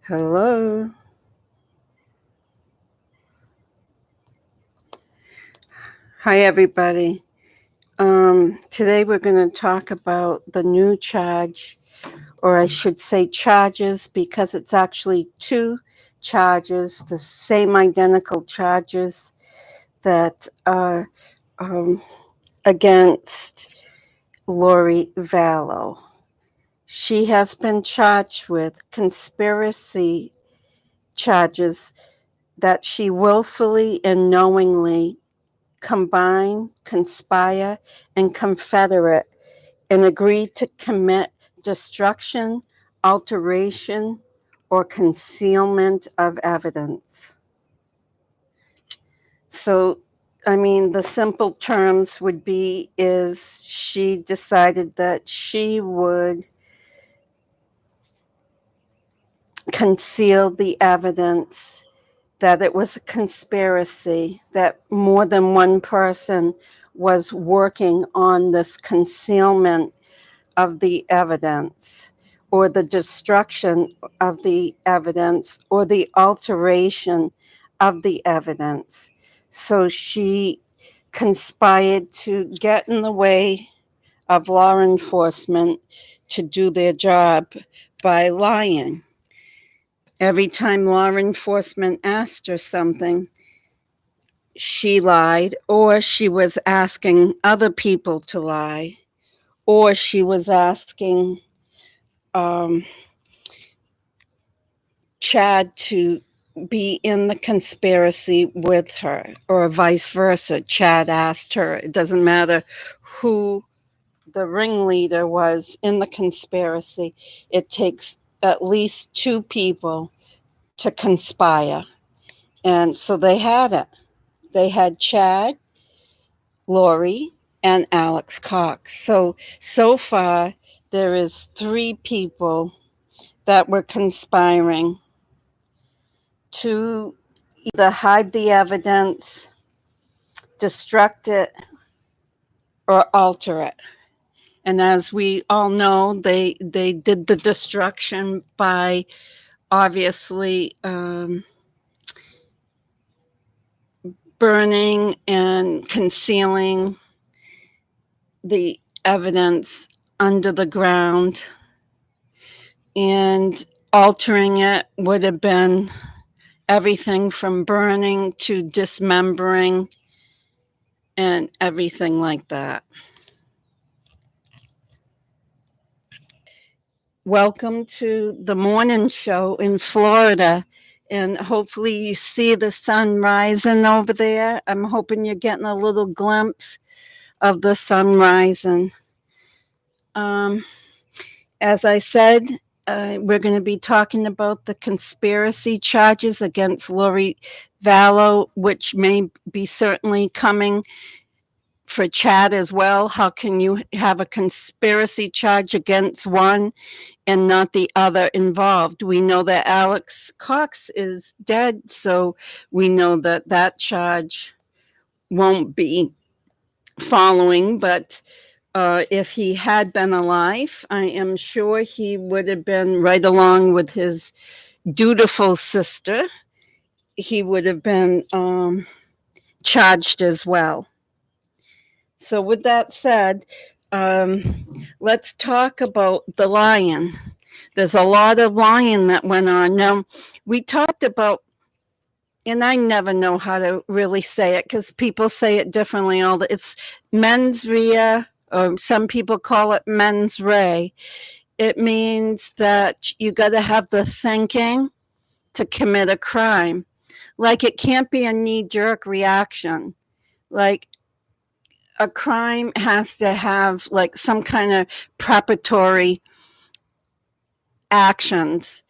Hello. Hi, everybody. Today we're going to talk about the new charge, or I should say charges, because it's actually two charges, the same identical charges that are against Lori Vallow. She has been charged with conspiracy charges that she willfully and knowingly combine, conspire, and confederate and agree to commit destruction, alteration, or concealment of evidence. So, the simple terms would be is she decided that she would conceal the evidence, that it was a conspiracy, that more than one person was working on this concealment of the evidence, or the destruction of the evidence, or the alteration of the evidence. So she conspired to get in the way of law enforcement to do their job by lying. Every time law enforcement asked her something, she lied, or she was asking other people to lie, or she was asking Chad to be in the conspiracy with her, or vice versa. Chad asked her. It doesn't matter who the ringleader was in the conspiracy, it takes at least two people to conspire. And so they had it. They had Chad, Lori, and Alex Cox. So far, there is three people that were conspiring to either hide the evidence, destruct it, or alter it. And as we all know, they did the destruction by obviously burning and concealing the evidence under the ground, and altering it would have been everything from burning to dismembering and everything like that. Welcome to the morning show in Florida. And hopefully you see the sun rising over there. I'm hoping you're getting a little glimpse of the sun rising. As I said, we're going to be talking about the conspiracy charges against Lori Vallow, which may be certainly coming for Chad as well. How can you have a conspiracy charge against one and not the other involved? We know that Alex Cox is dead, so we know that that charge won't be following, but if he had been alive, I am sure he would have been right along with his dutiful sister. He would have been charged as well. So, with that said, let's talk about the lying. There's a lot of lying that went on. Now, we talked about, and I never know how to really say it because people say it differently. It's mens rea, or some people call it mens rea. It means that you got to have the thinking to commit a crime. Like, it can't be a knee-jerk reaction. Like, a crime has to have like some kind of preparatory actions.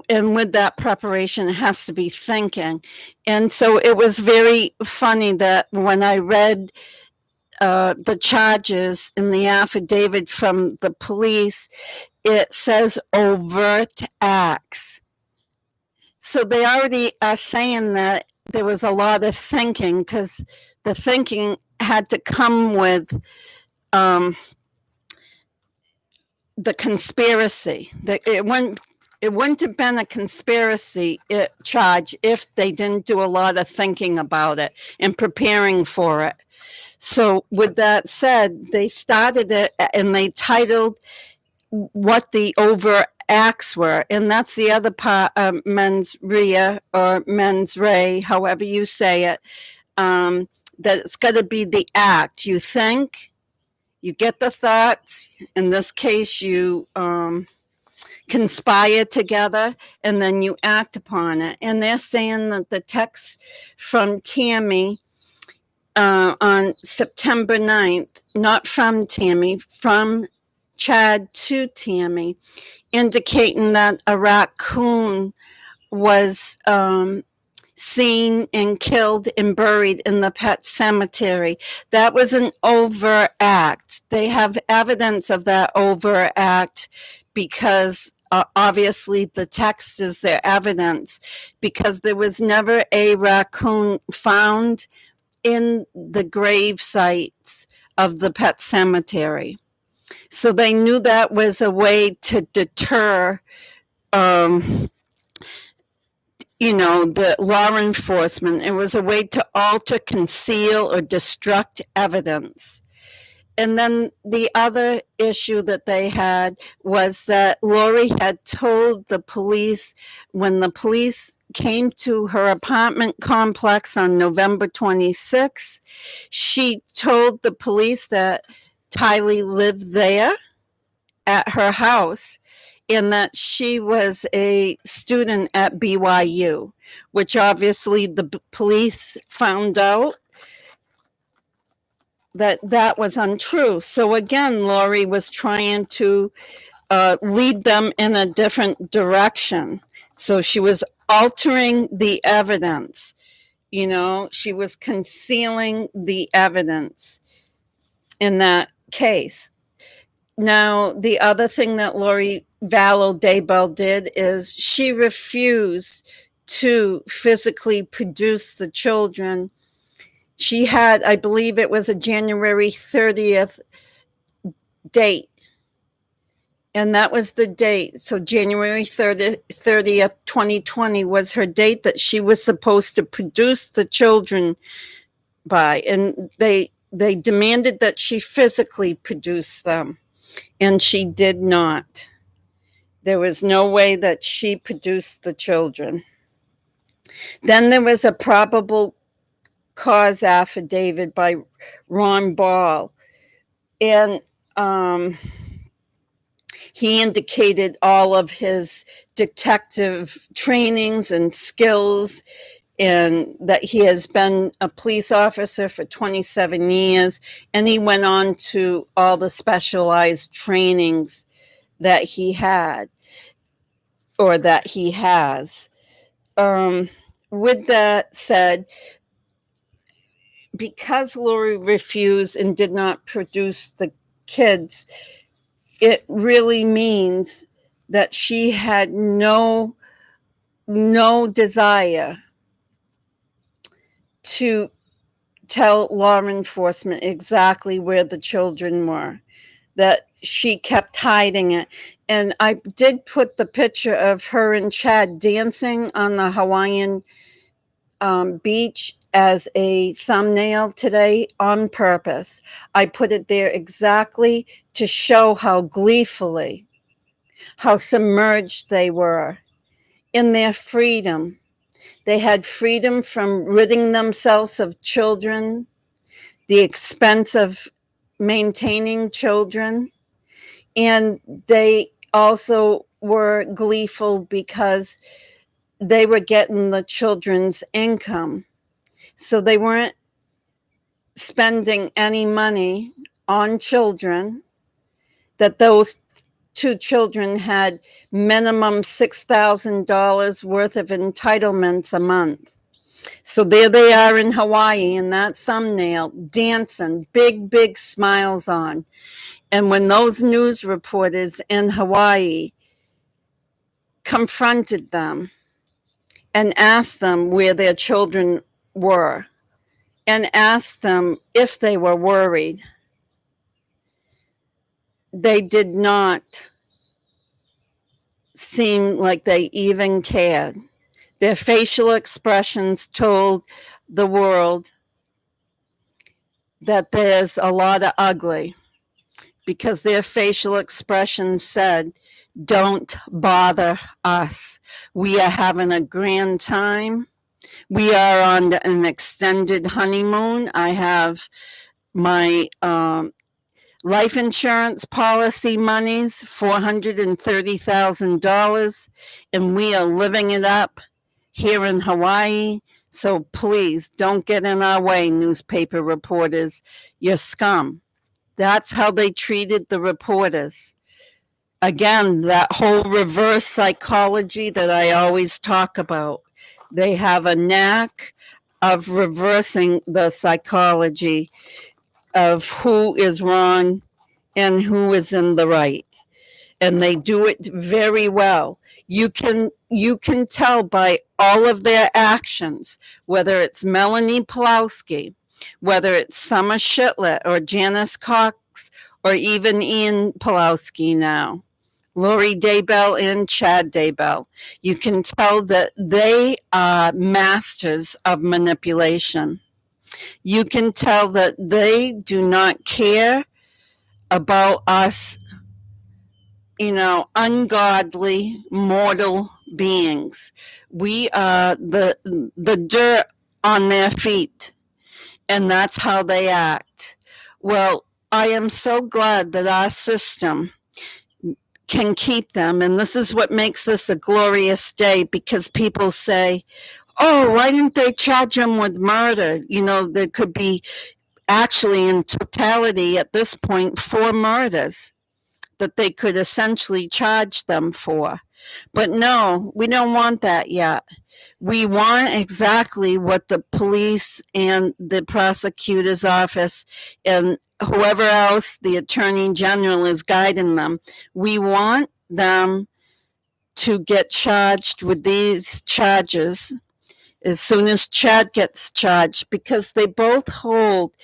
And with that preparation, it has to be thinking. And so it was very funny that when I read the charges in the affidavit from the police, it says overt acts. So they already are saying that there was a lot of thinking, because the thinking had to come with the conspiracy. That it wouldn't it wouldn't have been a conspiracy charge if they didn't do a lot of thinking about it and preparing for it. So, with that said, they started it and they titled what the overt acts were, and that's the other part, mens rea or mens rea, however you say it. That it's got to be the act. You think, you get the thoughts. In this case, you conspire together, and then you act upon it. And they're saying that the text from Tammy on September 9th, not from Tammy, from Chad to Tammy, indicating that a raccoon was seen and killed and buried in the pet cemetery. That was an overt act. They have evidence of that overt act because obviously the text is their evidence, because there was never a raccoon found in the grave sites of the pet cemetery. So they knew that was a way to deter the law enforcement. It was a way to alter, conceal, or destruct evidence. And then the other issue that they had was that Lori had told the police, when the police came to her apartment complex on November 26th, she told the police that Tylee lived there at her house and that she was a student at BYU, which obviously the police found out that that was untrue. So again, Lori was trying to lead them in a different direction. So she was altering the evidence. She was concealing the evidence in that case. Now, the other thing that Lori Vallow Daybell did is she refused to physically produce the children. She had, I believe it was a January 30th date, and that was the date. So January 30th, 2020 was her date that she was supposed to produce the children by, and they demanded that she physically produce them, and she did not. There was no way that she produced the children. Then there was a probable cause affidavit by Ron Ball, and he indicated all of his detective trainings and skills, and that he has been a police officer for 27 years. And he went on to all the specialized trainings that he had, or that he has. With that said, because Lori refused and did not produce the kids, it really means that she had no desire to tell law enforcement exactly where the children were, that she kept hiding it. And I did put the picture of her and Chad dancing on the Hawaiian beach as a thumbnail today on purpose. I put it there exactly to show how gleefully, how submerged they were in their freedom. They had freedom from ridding themselves of children, the expense of maintaining children, and they also were gleeful because they were getting the children's income. So they weren't spending any money on children, that those two children had minimum $6,000 worth of entitlements a month. So there they are in Hawaii in that thumbnail, dancing, big smiles on. And when those news reporters in Hawaii confronted them and asked them where their children were, and asked them if they were worried, they did not seem like they even cared. Their facial expressions told the world that there's a lot of ugly, because their facial expressions said, don't bother us. We are having a grand time. We are on an extended honeymoon. I have my life insurance policy monies, $430,000, and we are living it up here in Hawaii. So please don't get in our way, newspaper reporters. You're scum. That's how they treated the reporters. Again, that whole reverse psychology that I always talk about. They have a knack of reversing the psychology of who is wrong and who is in the right. And they do it very well. You can tell by all of their actions, whether it's Melanie Pulowski, whether it's Summer Shitlett or Janice Cox, or even Ian Pulowski now, Lori Daybell and Chad Daybell. You can tell that they are masters of manipulation. You can tell that they do not care about us, ungodly mortal beings. We are the dirt on their feet, and that's how they act. Well, I am so glad that our system can keep them, and this is what makes this a glorious day, because people say, oh, why didn't they charge them with murder? There could be actually in totality at this point 4 murders that they could essentially charge them for. But no, we don't want that yet. We want exactly what the police and the prosecutor's office and whoever else, the attorney general, is guiding them. We want them to get charged with these charges as soon as Chad gets charged, because they both hold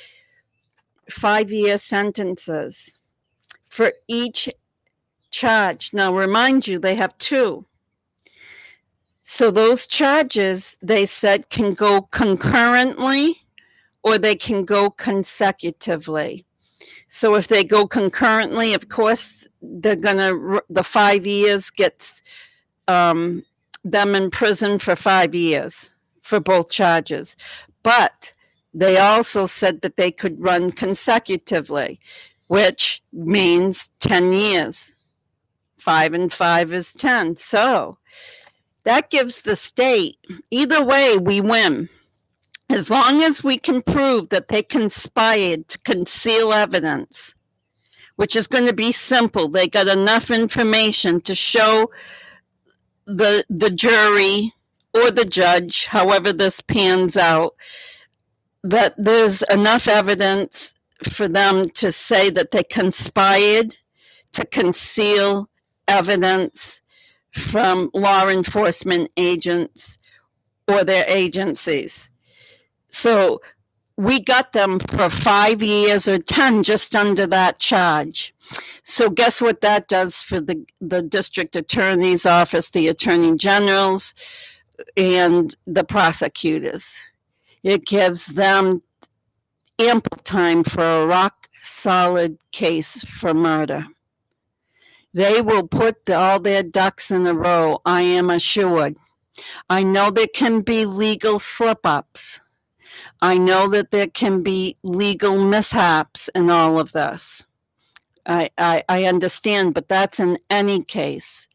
5-year sentences for each charge. Now, remind you, they have 2. So those charges, they said, can go concurrently or they can go consecutively. So if they go concurrently, of course, the 5 years gets them in prison for 5 years for both charges. But they also said that they could run consecutively, which means 10 years. 5 and 5 is 10. So that gives the state, either way, we win. As long as we can prove that they conspired to conceal evidence, which is going to be simple. They got enough information to show the jury or the judge, however this pans out, that there's enough evidence for them to say that they conspired to conceal evidence from law enforcement agents or their agencies. So we got them for 5 years or 10, just under that charge. So guess what that does for the district attorney's office, the attorney generals, and the prosecutors? It gives them ample time for a rock solid case for murder. They will put all their ducks in a row, I am assured. I know there can be legal slip-ups. I know that there can be legal mishaps in all of this. I understand, but that's in any case.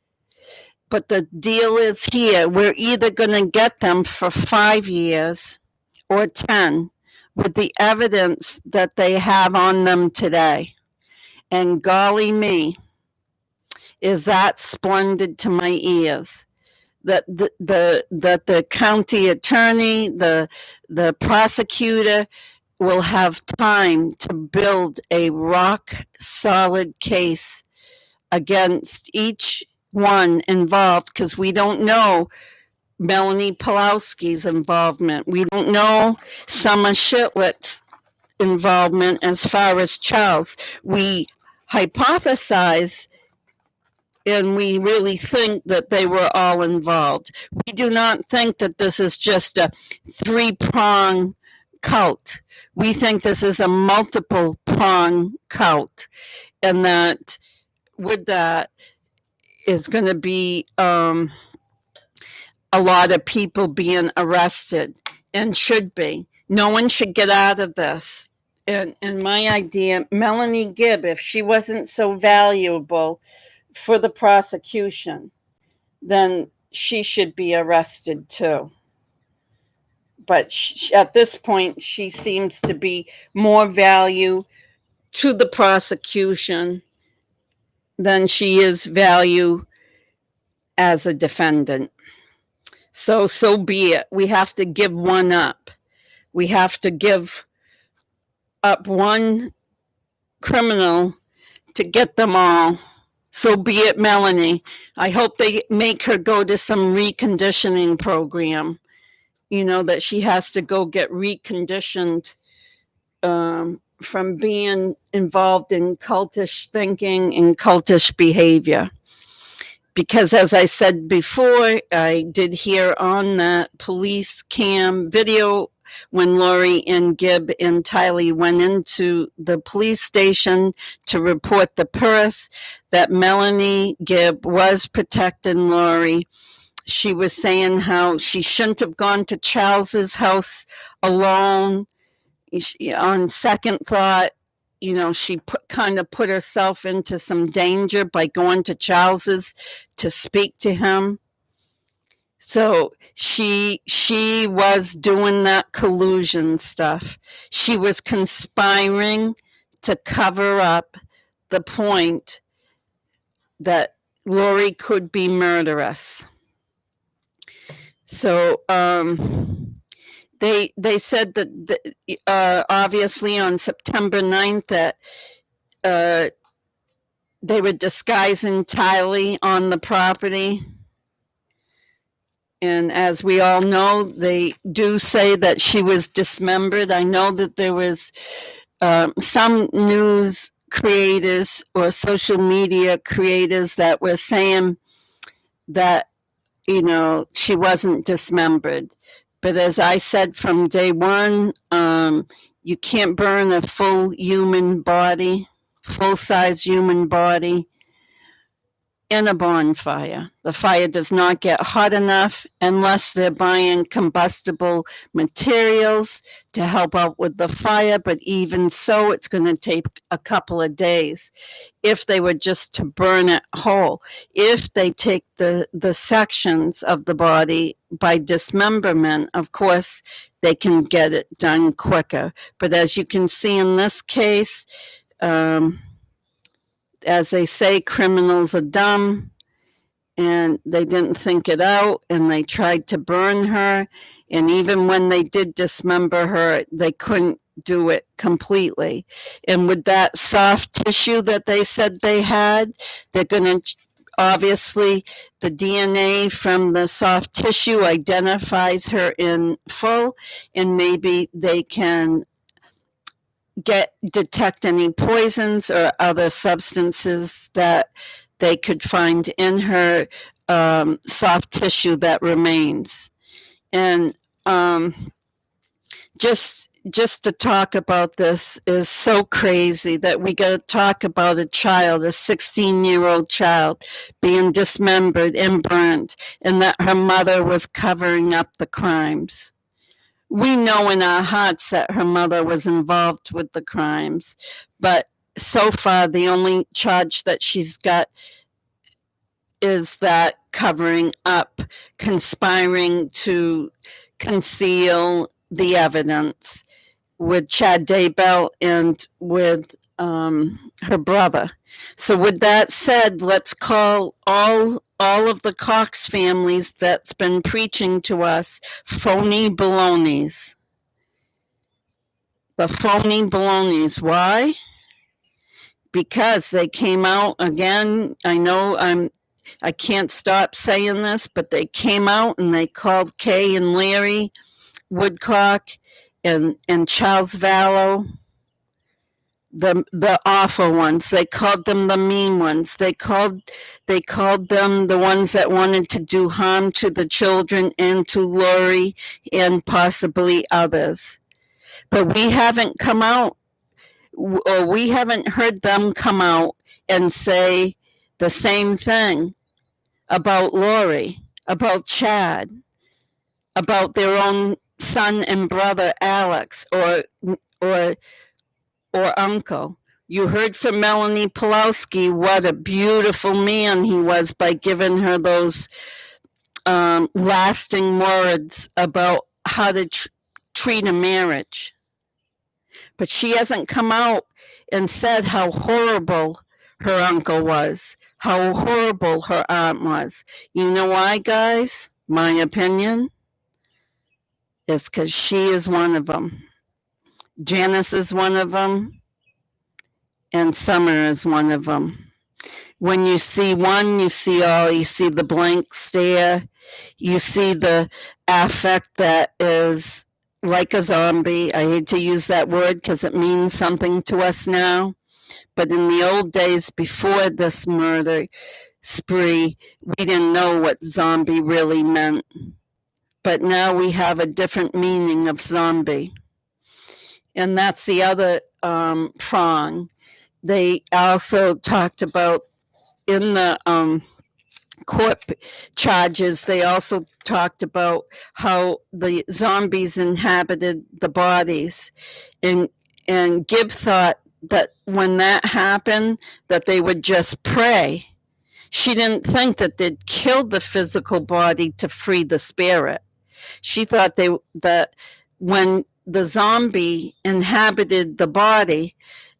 But the deal is here, we're either going to get them for 5 years or 10 with the evidence that they have on them today. And golly me, is that splendid to my ears. That the county attorney, the prosecutor will have time to build a rock solid case against each one involved, because we don't know Melanie Pulowski's involvement. We don't know Summer Shitlett's involvement as far as Charles. We hypothesize and we really think that they were all involved. We do not think that this is just a three-prong cult. We think this is a multiple-prong cult, and that with that is going to be a lot of people being arrested, and should be. No one should get out of this. And my idea, Melanie Gibb, if she wasn't so valuable for the prosecution, then she should be arrested too. But at this point, she seems to be more value to the prosecution than she is value as a defendant. So be it. We have to give one up. We have to give up one criminal to get them all. So be it, Melanie. I hope they make her go to some reconditioning program, that she has to go get reconditioned from being involved in cultish thinking and cultish behavior. Because as I said before, I did hear on that police cam video when Lori and Gibb and Tylee went into the police station to report the purse, that Melanie Gibb was protecting Lori. She was saying how she shouldn't have gone to Charles's house alone. On second thought, she kind of put herself into some danger by going to Charles's to speak to him. So she was doing that collusion stuff. She was conspiring to cover up the point that Lori could be murderous. So they said that obviously on September 9th that they were disguising Tylee on the property. And as we all know, they do say that she was dismembered. I know that there was some news creators or social media creators that were saying that, she wasn't dismembered. But as I said from day one, you can't burn a full-size human body in a bonfire. The fire does not get hot enough unless they're buying combustible materials to help out with the fire, but even so, it's going to take a couple of days if they were just to burn it whole. If they take the sections of the body by dismemberment, of course, they can get it done quicker. But as you can see in this case, as they say, criminals are dumb, and they didn't think it out, and they tried to burn her. And even when they did dismember her, they couldn't do it completely. And with that soft tissue that they said they had, they're going to, obviously, the DNA from the soft tissue identifies her in full, and maybe they can detect any poisons or other substances that they could find in her soft tissue that remains. And just to talk about this is so crazy that we got to talk about a child, a 16-year-old child, being dismembered and burnt, and that her mother was covering up the crimes. We know in our hearts that her mother was involved with the crimes, but so far the only charge that she's got is that covering up, conspiring to conceal the evidence with Chad Daybell and with her brother. So with that said, let's call all of the Cox families that's been preaching to us phony balonies. The phony balonies. Why? Because they came out again. I know I can't stop saying this, but they came out and they called Kay and Larry Woodcock and Charles Vallow the awful ones. They called them the mean ones. They called them the ones that wanted to do harm to the children and to Lori and possibly others. But we haven't come out, or we haven't heard them come out and say the same thing about Lori, about Chad, about their own son and brother Alex, or uncle. You heard from Melanie Pulowski what a beautiful man he was by giving her those lasting words about how to treat a marriage. But she hasn't come out and said how horrible her uncle was, how horrible her aunt was. You know why, guys? My opinion is because she is one of them. Janice is one of them, and Summer is one of them. When you see one, you see all. You see the blank stare. You see the affect that is like a zombie. I hate to use that word because it means something to us now. But in the old days, before this murder spree, we didn't know what zombie really meant. But now we have a different meaning of zombie. And that's the other prong. They also talked about in the court charges, they also talked about how the zombies inhabited the bodies. And Gibb thought that when that happened, that they would just pray. She didn't think that they'd killed the physical body to free the spirit. She thought that when the zombie inhabited the body,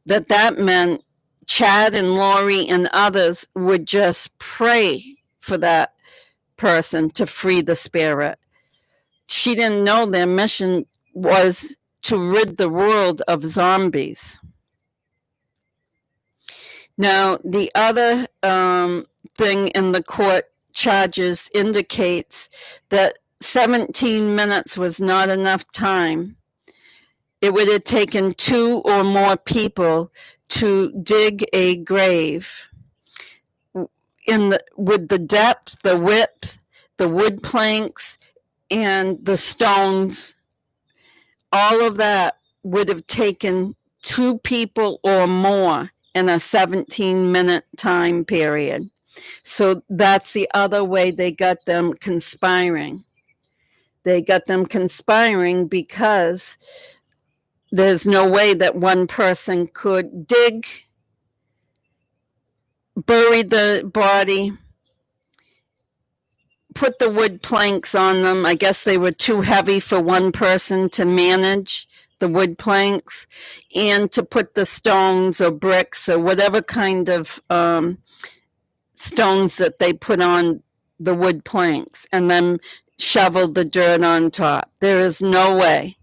that meant Chad and Lori and others would just pray for that person to free the spirit. She didn't know their mission was to rid the world of zombies. Now, the other thing in the court charges indicates that 17 minutes was not enough time. It would have taken 2 or more people to dig a grave. With the depth, the width, the wood planks, and the stones, all of that would have taken 2 people or more in a 17-minute time period. So that's the other way they got them conspiring. They got them conspiring because there's no way that one person could dig, bury the body, put the wood planks on them. I guess they were too heavy for one person to manage the wood planks, and to put the stones or bricks or whatever kind of stones that they put on the wood planks, and then shovel the dirt on top. There is no way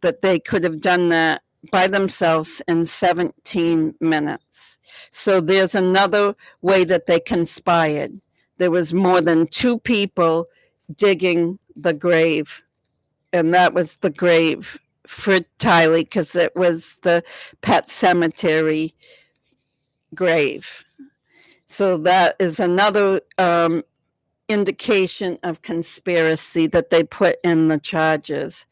that they could have done that by themselves in 17 minutes. So there's another way that they conspired. There was more than 2 people digging the grave, and that was the grave for Tylee because it was the pet cemetery grave. So that is another indication of conspiracy that they put in the charges.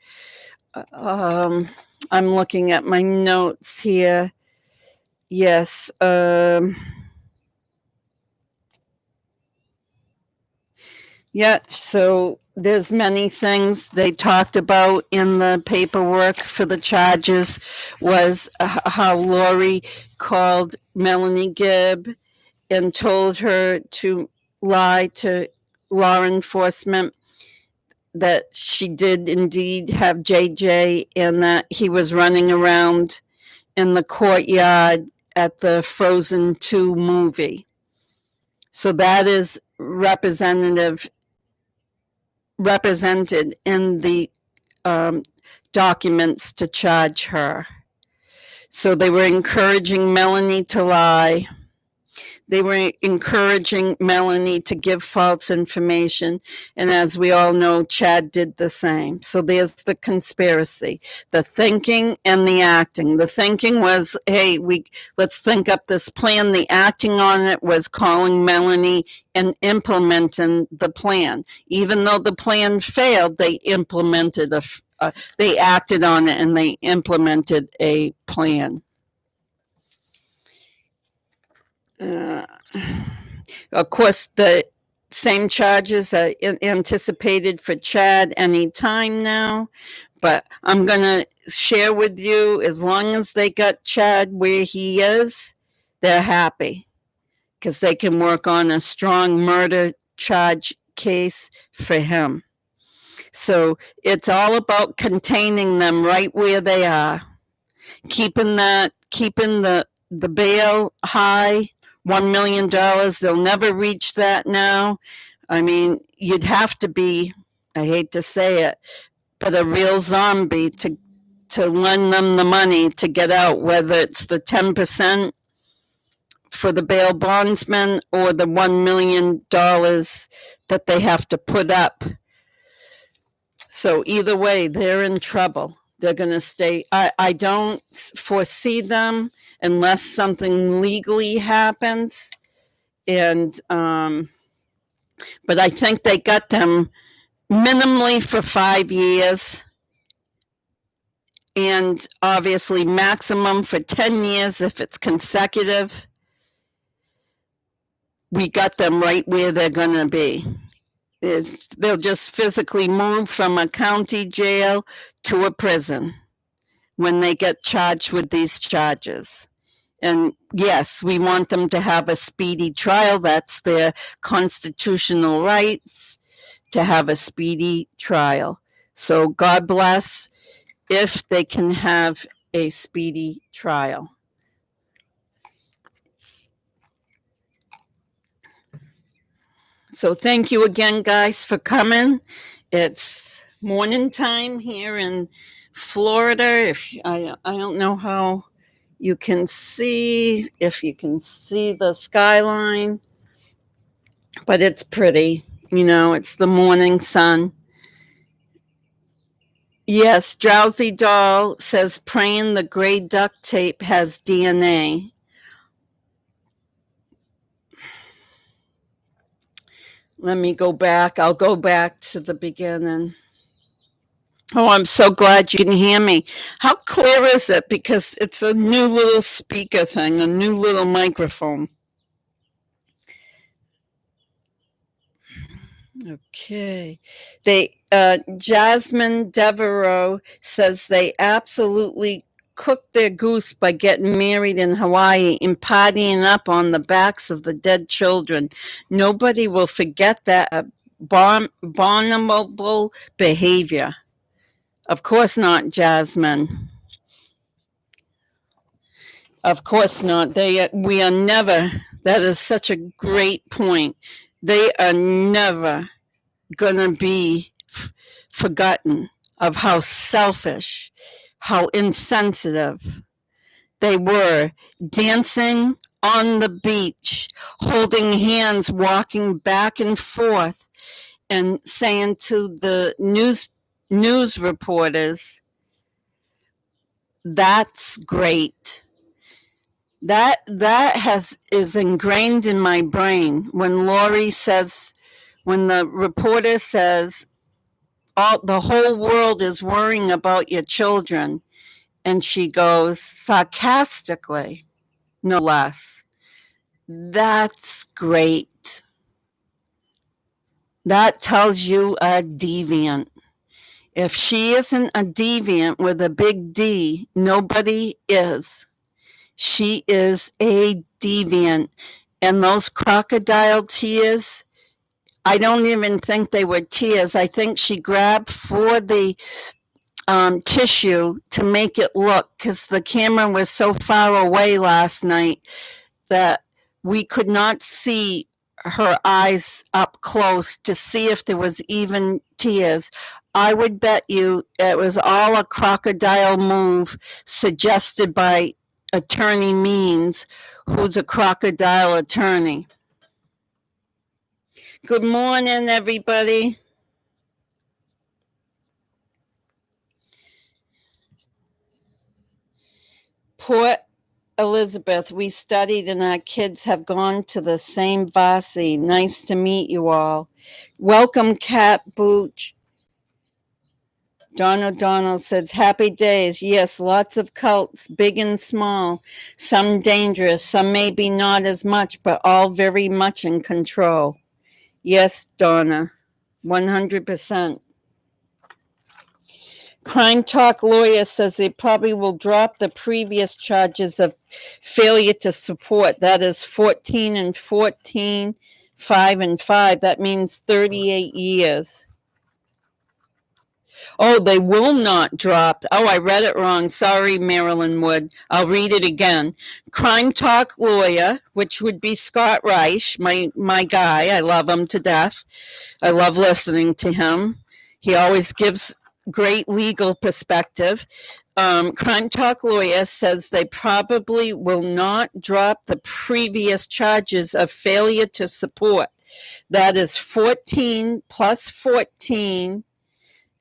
I'm looking at my notes here. Yes. Yeah, so there's many things they talked about in the paperwork for the charges was how Lori called Melanie Gibb and told her to lie to law enforcement that she did indeed have JJ and that he was running around in the courtyard at the Frozen 2 movie. So that is represented in the documents to charge her. So they were encouraging Melanie to lie. they were encouraging Melanie to give false information. And as we all know, Chad did the same. So there's the conspiracy, the thinking and the acting. The thinking was, hey, let's think up this plan. The acting on it was calling Melanie and implementing the plan. Even though the plan failed, they implemented they acted on it and they implemented a plan. Of course, the same charges are anticipated for Chad any time now, but I'm going to share with you, as long as they got Chad where he is, they're happy because they can work on a strong murder charge case for him. So it's all about containing them right where they are, keeping the bail high, $1 million. They'll never reach that now. I mean, you'd have to be, I hate to say it, but a real zombie to lend them the money to get out, whether it's the 10% for the bail bondsman or the $1 million that they have to put up. So either way, they're in trouble. They're going to stay. I don't foresee them unless something legally happens. And, but I think they got them minimally for 5 years. And obviously maximum for 10 years if it's consecutive. We got them right where they're going to be. They'll just physically move from a county jail to a prison when they get charged with these charges. And yes, we want them to have a speedy trial. That's their constitutional rights, to have a speedy trial. So God bless if they can have a speedy trial. So thank you again, guys, for coming. It's morning time here in Florida. I don't know how you can see, if you can see the skyline, but it's pretty. You know, it's the morning sun. Yes, Drowsy Doll says praying the gray duct tape has DNA. Let me go back. I'll go back to the beginning. Oh, I'm so glad you can hear me. How clear is it? Because it's a new little speaker thing, a new little microphone. Okay. Jasmine Devereaux says they absolutely cooked their goose by getting married in Hawaii and partying up on the backs of the dead children. Nobody will forget that abominable behavior. Of course not, Jasmine. Of course not. We are never, that is such a great point. They are never going to be forgotten of how selfish, how insensitive they were, dancing on the beach, holding hands, walking back and forth, and saying to the news reporters, "That's great." That is ingrained in my brain when when the reporter says, the whole world is worrying about your children, and she goes sarcastically, no less, "That's great." That tells you a deviant. If she isn't a deviant with a big D, nobody is. She is a deviant. And those crocodile tears, I don't even think they were tears. I think she grabbed for the tissue to make it look, because the camera was so far away last night that we could not see her eyes up close to see if there was even tears. I would bet you it was all a crocodile move suggested by Attorney Means, who's a crocodile attorney. Good morning, everybody. Port Elizabeth, we studied and our kids have gone to the same Vasi. Nice to meet you all. Welcome, Cat Booch. Don O'Donnell says, happy days. Yes, lots of cults, big and small. Some dangerous, some maybe not as much, but all very much in control. Yes, Donna, 100%. Crime Talk lawyer says they probably will drop the previous charges of failure to support. That is 14 and 14, 5 and 5. That means 38 years. Oh, they will not drop. Oh, I read it wrong. Sorry, Marilyn Wood. I'll read it again. Crime Talk lawyer, which would be Scott Reich, my guy. I love him to death. I love listening to him. He always gives great legal perspective. Crime Talk lawyer says they probably will not drop the previous charges of failure to support. That is 14 plus 14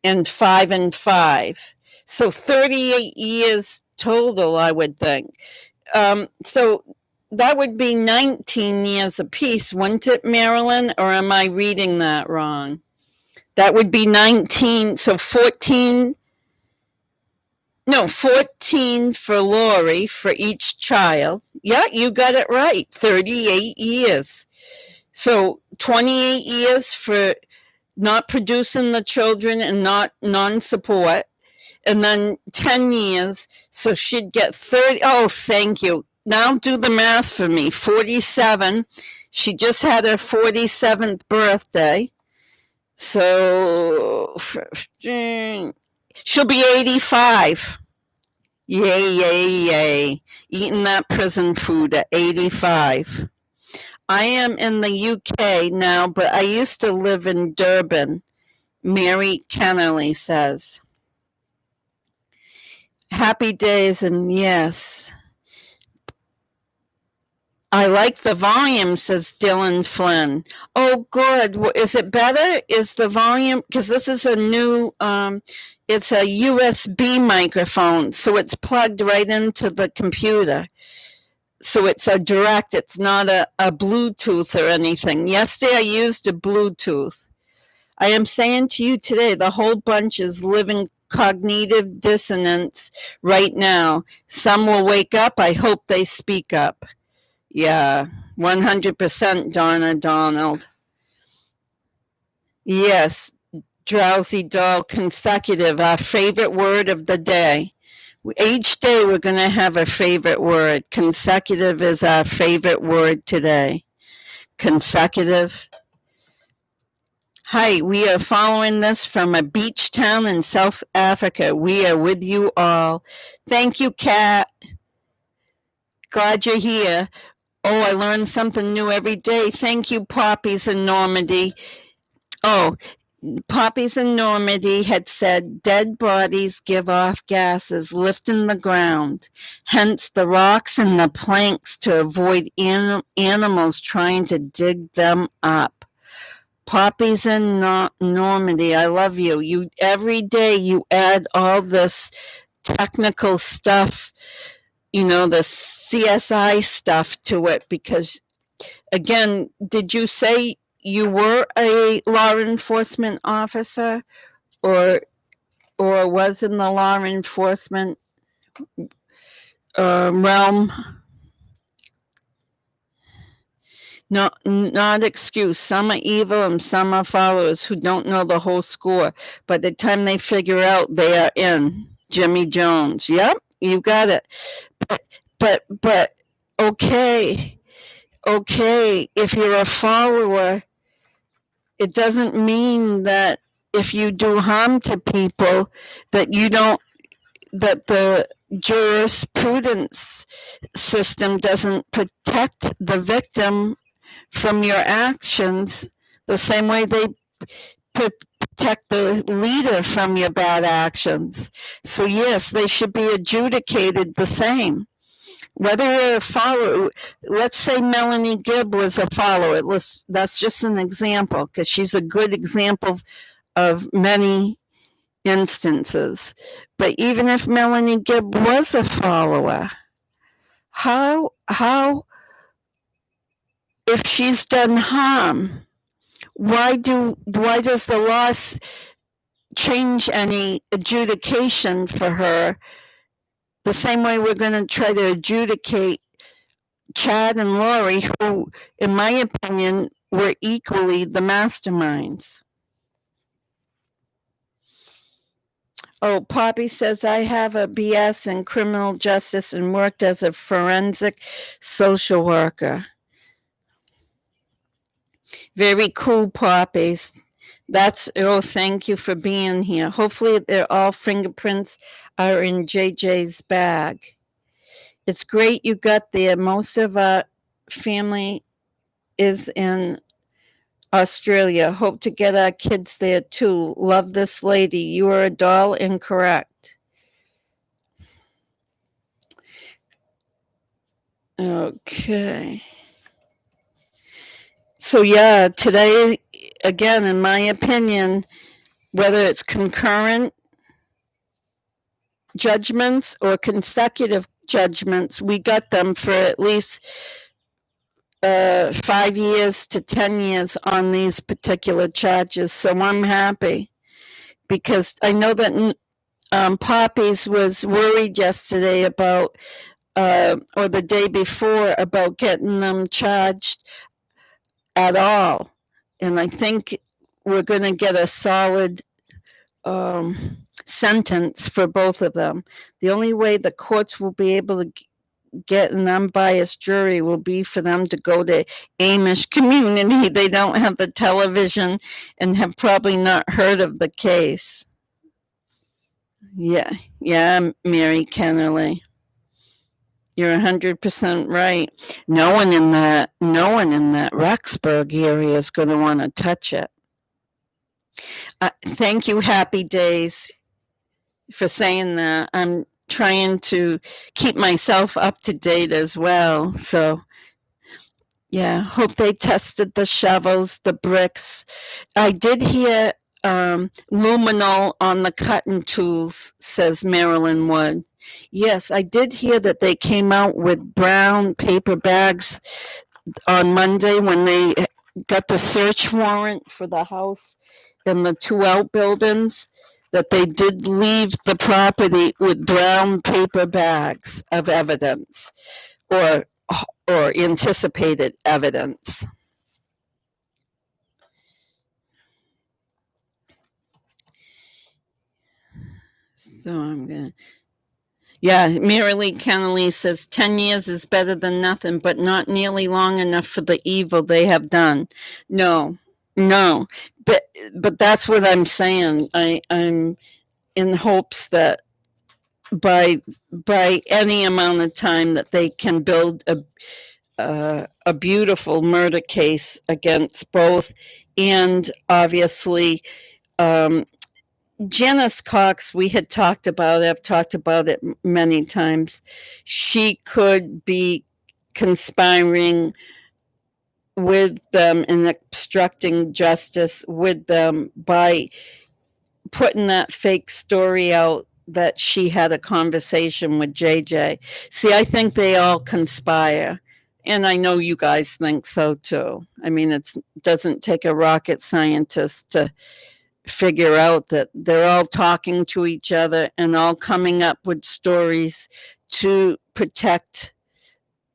and 5 and 5. So 38 years total, I would think. So that would be 19 years apiece, wouldn't it, Marilyn? Or am I reading that wrong? That would be 19. So 14 for Lori for each child. Yeah, you got it right. 38 years. So 28 years for not producing the children and not non-support, and then 10 years, so she'd get 30. Oh, thank you. Now do the math for me. 47. She just had her 47th birthday, so she'll be 85. Yay, yay, yay. Eating that prison food at 85. I am in the UK now, but I used to live in Durban, Mary Kennerly says. Happy days, and yes. I like the volume, says Dylan Flynn. Oh, good. Is it better? Is the volume, because this is a new, it's a USB microphone, so it's plugged right into the computer. So it's a direct, it's not a Bluetooth or anything. Yesterday I used a Bluetooth. I am saying to you today, the whole bunch is living cognitive dissonance right now. Some will wake up. I hope they speak up. Yeah, 100% Donna Donald. Yes, drowsy doll, consecutive, our favorite word of the day. Each day we're going to have a favorite word. Consecutive is our favorite word today. Consecutive. Hi, we are following this from a beach town in South Africa. We are with you all. Thank you, Kat. Glad you're here. Oh, I learn something new every day. Thank you, Poppies in Normandy. Oh, Poppies in Normandy had said dead bodies give off gases lifting the ground, hence the rocks and the planks to avoid animals trying to dig them up. Poppies in Normandy, I love you. You every day you add all this technical stuff, the CSI stuff to it, because again, did you say you were a law enforcement officer or was in the law enforcement realm? Not excuse. Some are evil and some are followers who don't know the whole score. By the time they figure out, they are in. Jimmy Jones. Yep, you got it. But okay. If you're a follower, it doesn't mean that if you do harm to people that the jurisprudence system doesn't protect the victim from your actions the same way they protect the leader from your bad actions. So yes, they should be adjudicated the same. Whether you're a follower, let's say Melanie Gibb was a follower. That's just an example because she's a good example of many instances. But even if Melanie Gibb was a follower, how if she's done harm, why does the law change any adjudication for her the same way we're going to try to adjudicate Chad and Lori, who, in my opinion, were equally the masterminds? Oh, Poppy says, I have a BS in criminal justice and worked as a forensic social worker. Very cool, Poppies. Thank you for being here. Hopefully all fingerprints are in JJ's bag. It's great you got there. Most of our family is in Australia. Hope to get our kids there too. Love this lady. You are a doll and correct. Okay. So yeah, today, again, in my opinion, whether it's concurrent judgments or consecutive judgments, we got them for at least 5 years to 10 years on these particular charges. So I'm happy because I know that Poppies was worried yesterday about, or the day before, about getting them charged at all. And I think we're going to get a solid sentence for both of them. The only way the courts will be able to get an unbiased jury will be for them to go to Amish community. They don't have the television and have probably not heard of the case. Yeah, Mary Kennerly. You're 100% right. No one in that Rexburg area is going to want to touch it. Thank you, Happy Days, for saying that. I'm trying to keep myself up to date as well. So, yeah, hope they tested the shovels, the bricks. I did hear luminol on the cutting tools, says Marilyn Wood. Yes, I did hear that they came out with brown paper bags on Monday when they got the search warrant for the house and the 2 outbuildings, that they did leave the property with brown paper bags of evidence or anticipated evidence. So I'm going to... Yeah, Mary Lee Kennelly says 10 years is better than nothing, but not nearly long enough for the evil they have done. No, but that's what I'm saying. I'm in hopes that by any amount of time that they can build a beautiful murder case against both, and obviously Janice Cox, I've talked about it many times. She could be conspiring with them and obstructing justice with them by putting that fake story out that she had a conversation with JJ. See, I think they all conspire. And I know you guys think so too. I mean, it doesn't take a rocket scientist to figure out that they're all talking to each other and all coming up with stories to protect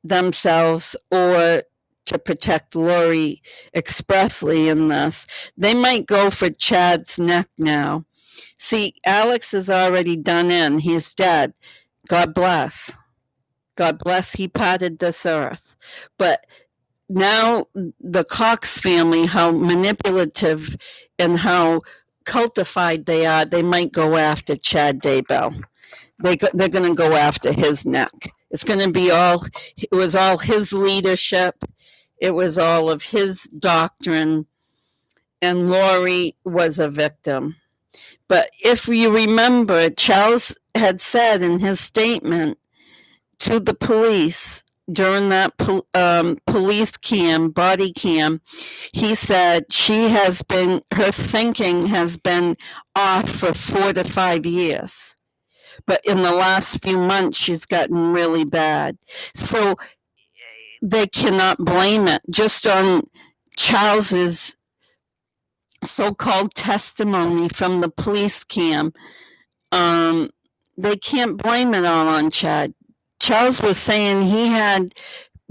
themselves or to protect Lori expressly in this. They might go for Chad's neck now. See, Alex is already done in. He's dead. God bless. God bless he parted this earth. But now the Cox family, how manipulative and how cultified they are, they might go after Chad Daybell. They're going to go after his neck. It's going to be it was all his leadership. It was all of his doctrine. And Lori was a victim. But if you remember, Charles had said in his statement to the police during that police body cam, he said her thinking has been off for 4 to 5 years. But in the last few months, she's gotten really bad. So they cannot blame it just on Charles's so-called testimony from the police cam. They can't blame it all on Chad. Charles was saying he had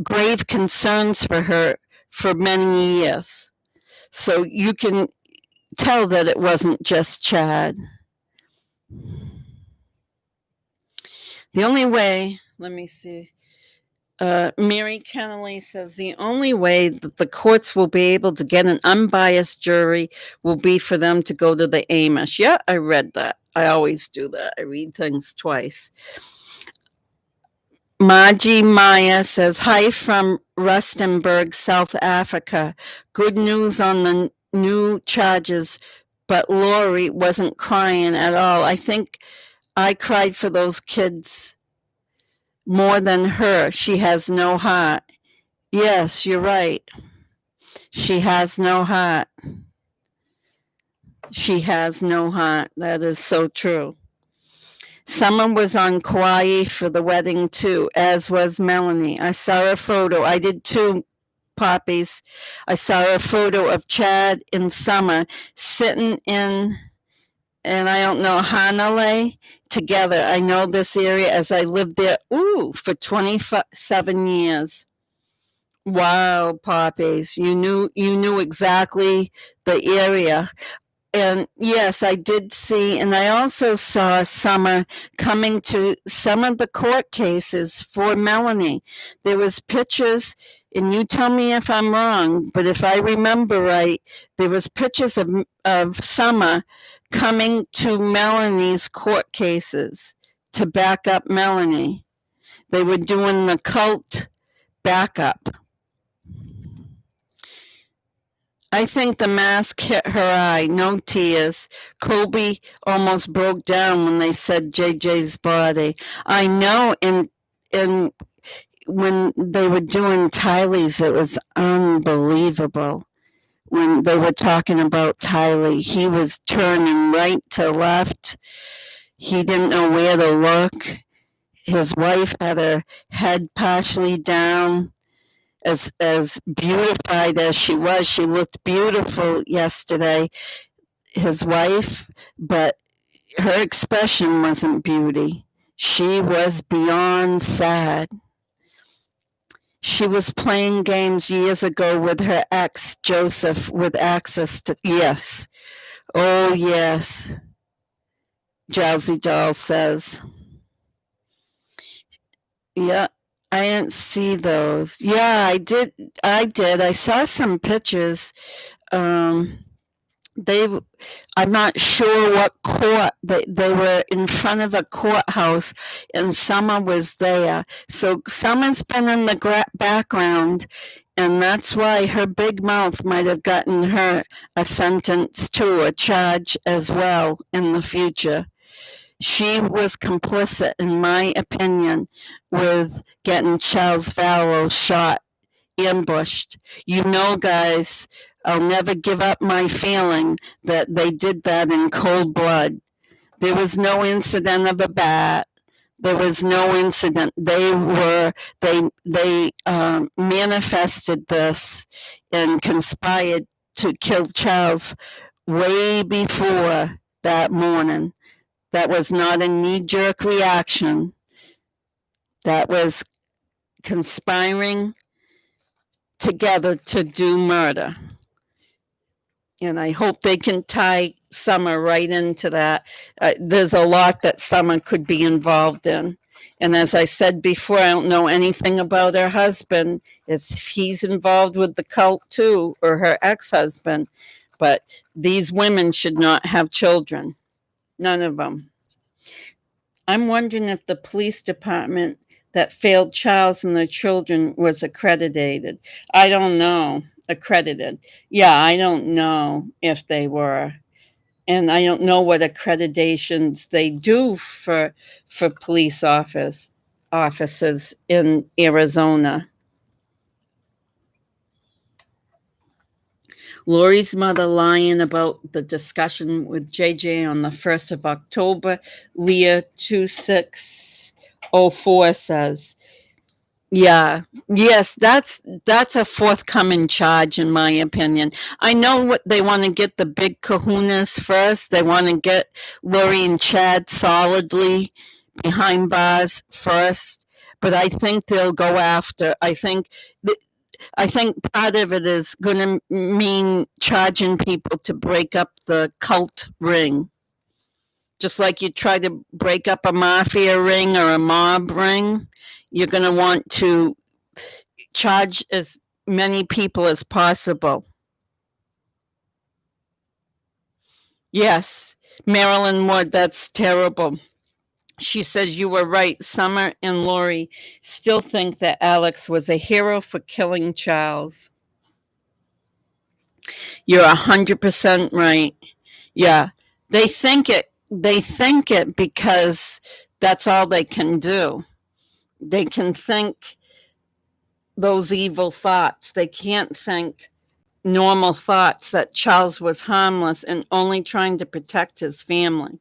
grave concerns for her for many years. So you can tell that it wasn't just Chad. The only way, let me see. Mary Kennelly says the only way that the courts will be able to get an unbiased jury will be for them to go to the Amish. Yeah, I read that. I always do that. I read things twice. Maji Maya says, hi from Rustenburg, South Africa. Good news on the new charges, but Lori wasn't crying at all. I think I cried for those kids more than her. She has no heart. Yes, you're right. She has no heart. She has no heart. That is so true. Someone was on Kauai for the wedding too, as was Melanie. I saw a photo. I did too, Poppies. I saw a photo of Chad in summer sitting in, and I don't know, Hanalei together. I know this area as I lived there, for 27 years. Wow, Poppies. You knew exactly the area. And yes, I did see, and I also saw Summer coming to some of the court cases for Melanie. There was pictures, and you tell me if I'm wrong, but if I remember right, there was pictures of Summer coming to Melanie's court cases to back up Melanie. They were doing the cult backup. I think the mask hit her eye. No tears. Kobe almost broke down when they said JJ's body. I know, and when they were doing Tylee's, it was unbelievable. When they were talking about Tylee, he was turning right to left. He didn't know where to look. His wife had her head partially down. As beautified as she was, she looked beautiful yesterday, his wife, but her expression wasn't beauty. She was beyond sad. She was playing games years ago with her ex, Joseph, with access to, yes. Oh, yes, Jazzy Doll says. Yeah. I didn't see those. Yeah, I did. I saw some pictures. I'm not sure what court. They were in front of a courthouse, and Summer was there. So Summer's been in the background, and that's why her big mouth might have gotten her a sentence too, a charge as well in the future. She was complicit, in my opinion, with getting Charles Vallow shot, ambushed. You know, guys, I'll never give up my feeling that they did that in cold blood. There was no incident of a bat. There was no incident. They manifested this and conspired to kill Charles way before that morning. That was not a knee-jerk reaction. That was conspiring together to do murder. And I hope they can tie Summer right into that. There's a lot that Summer could be involved in. And as I said before, I don't know anything about her husband. If he's involved with the cult too, or her ex-husband. But these women should not have children. None of them. I'm wondering if the police department that failed Charles and the children was accredited. I don't know. Accredited. Yeah, I don't know if they were. And I don't know what accreditations they do for police officers in Arizona. Lori's mother lying about the discussion with JJ on the 1st of October. Leah 2604 says, yeah, yes, that's a forthcoming charge in my opinion. I know what they want to get the big kahunas first. They want to get Lori and Chad solidly behind bars first, but I think they'll go after. I think part of it is going to mean charging people to break up the cult ring. Just like you try to break up a mafia ring or a mob ring, you're going to want to charge as many people as possible. Yes, Marilyn Wood, that's terrible. She says you were right. Summer and Lori still think that Alex was a hero for killing Charles. You're 100% right. Yeah, they think it. They think it because that's all they can do. They can think those evil thoughts. They can't think normal thoughts that Charles was harmless and only trying to protect his family.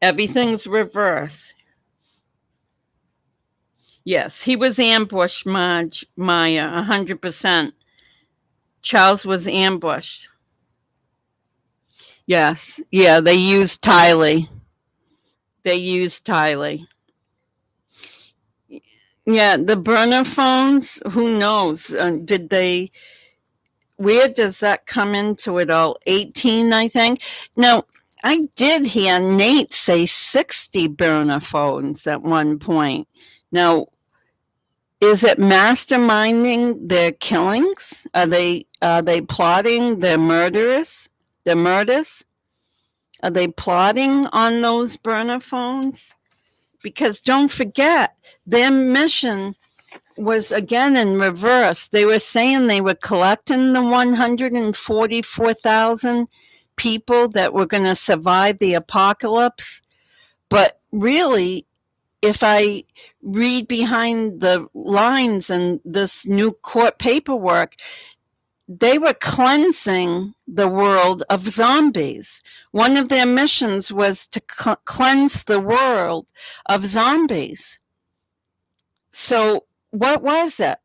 Everything's reverse. Yes, he was ambushed, Maya, 100%. Charles was ambushed. Yes, yeah, they used Tylee. Yeah, the burner phones, who knows? Did they, where does that come into it all? 18, I think. Now, I did hear Nate say 60 burner phones at one point. Now, is it masterminding their killings? Are they plotting their murders? Their murders? Are they plotting on those burner phones? Because don't forget, their mission was again in reverse. They were saying they were collecting the 144,000 people that were going to survive the apocalypse. But really, if I read behind the lines in this new court paperwork, they were cleansing the world of zombies. One of their missions was to cleanse the world of zombies. So what was it?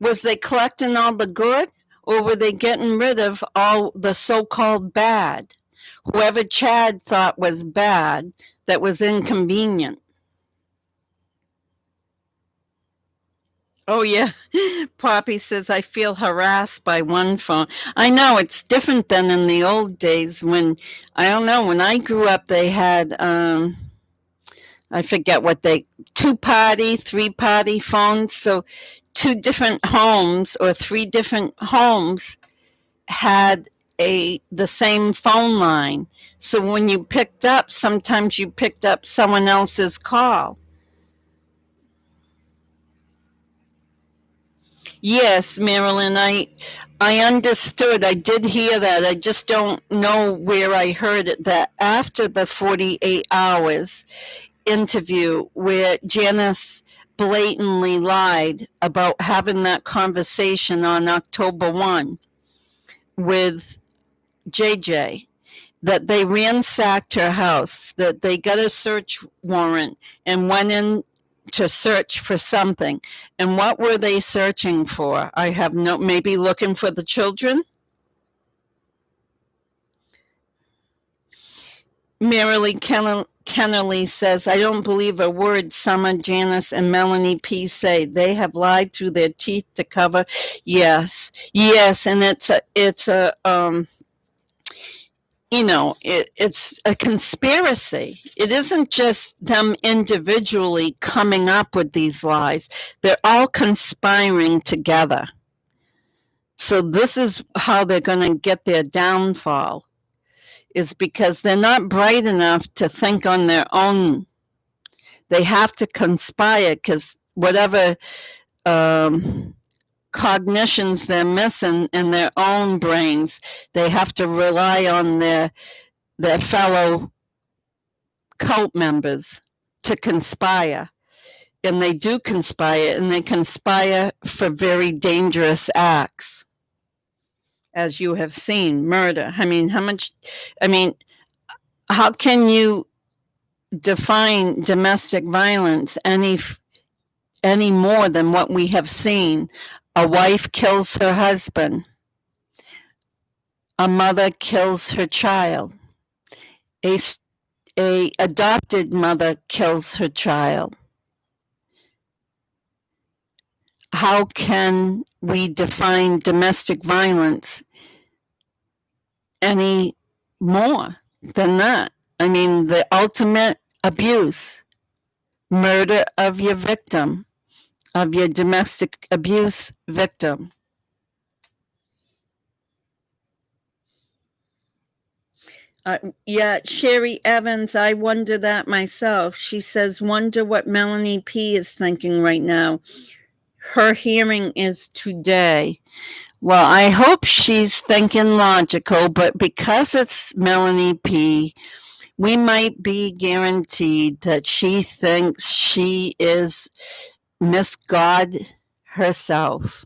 Was they collecting all the good, or were they getting rid of all the so-called bad? Whoever Chad thought was bad, that was inconvenient. Oh, yeah. Poppy says, I feel harassed by one phone. I know, it's different than in the old days when, I don't know, when I grew up, they had, I forget what they, 2-party, 3-party phones. So 2 different homes or 3 different homes had the same phone line. So when you picked up, sometimes you picked up someone else's call. Yes, Marilyn, I understood. I did hear that. I just don't know where I heard it, that after the 48 hours interview where Janice blatantly lied about having that conversation on October 1 with JJ, that they ransacked her house, that they got a search warrant and went in to search for something. And what were they searching for? I have no, maybe looking for the children? Marilee Kennerly says, I don't believe a word Summer, Janice, and Melanie P. say. They have lied through their teeth to cover. Yes, and it's a conspiracy. It isn't just them individually coming up with these lies. They're all conspiring together. So this is how they're going to get their downfall, is because they're not bright enough to think on their own. They have to conspire, because whatever cognitions they're missing in their own brains, they have to rely on their fellow cult members. to conspire. And they do conspire, and they conspire for very dangerous acts, as you have seen, murder. I mean, how can you define domestic violence any more than what we have seen? A wife kills her husband. A mother kills her child. A adopted mother kills her child. How can we define domestic violence any more than that? I mean, the ultimate abuse, murder of your victim, of your domestic abuse victim. Yeah, Sherry Evans, I wonder that myself. She says, wonder what Melanie P. is thinking right now. Her hearing is today. Well, I hope she's thinking logical, but because it's Melanie P., we might be guaranteed that she thinks she is Miss God herself.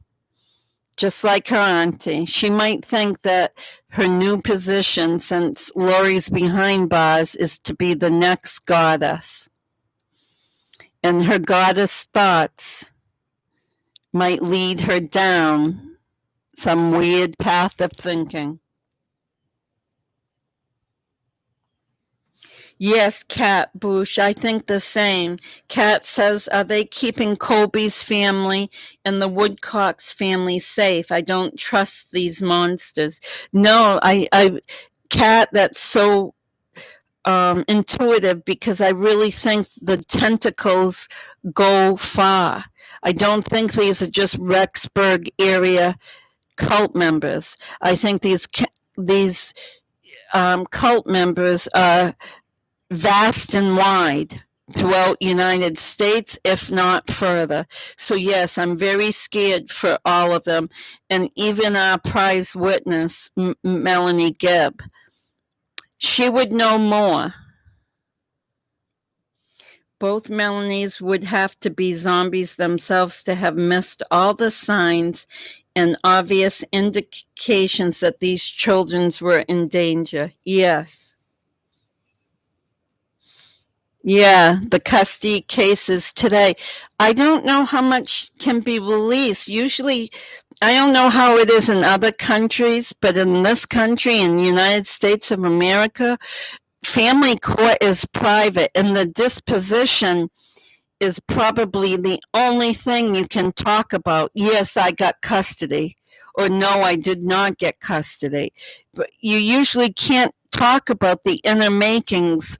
Just like her auntie. She might think that her new position since Lori's behind bars is to be the next goddess. And her goddess thoughts might lead her down some weird path of thinking. Yes, Kat Bush, I think the same. Kat says, are they keeping Colby's family and the Woodcock's family safe? I don't trust these monsters. No, Kat, that's so intuitive, because I really think the tentacles go far. I don't think these are just Rexburg area cult members. I think these cult members are vast and wide throughout United States, if not further. So yes, I'm very scared for all of them, and even our prize witness, Melanie Gibb. She would know more. Both Melanies would have to be zombies themselves to have missed all the signs and obvious indications that these children were in danger. Yes. Yeah, the custody cases today. I don't know how much can be released. Usually, I don't know how it is in other countries, but in this country, in the United States of America, family court is private, and the disposition is probably the only thing you can talk about. Yes, I got custody, or no, I did not get custody. But you usually can't talk about the inner makings,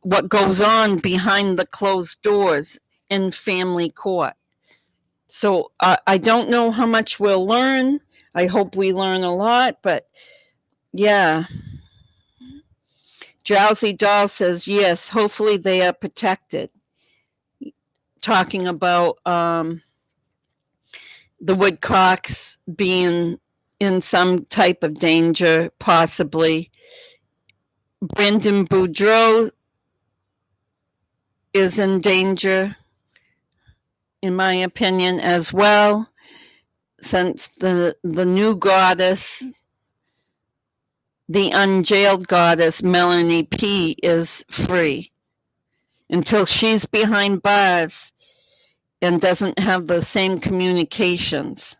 what goes on behind the closed doors in family court. So I don't know how much we'll learn. I hope we learn a lot, but yeah. Drowsy Doll says, yes, hopefully they are protected. Talking about the Woodcocks being in some type of danger, possibly. Brandon Boudreau is in danger, in my opinion, as well, since the new goddess, the unjailed goddess, Melanie P., is free. Until she's behind bars and doesn't have the same communications.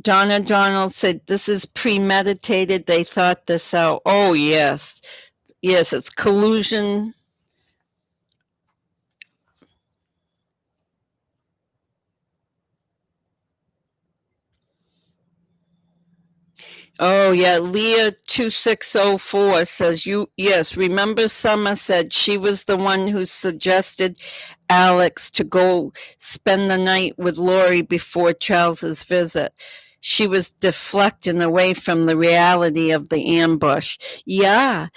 Donna Donald said, this is premeditated. They thought this out. Oh, yes. Yes, it's collusion. Oh, yeah. Leah 2604 says, yes, remember Summer said she was the one who suggested Alex to go spend the night with Lori before Charles's visit. She was deflecting away from the reality of the ambush. Yeah,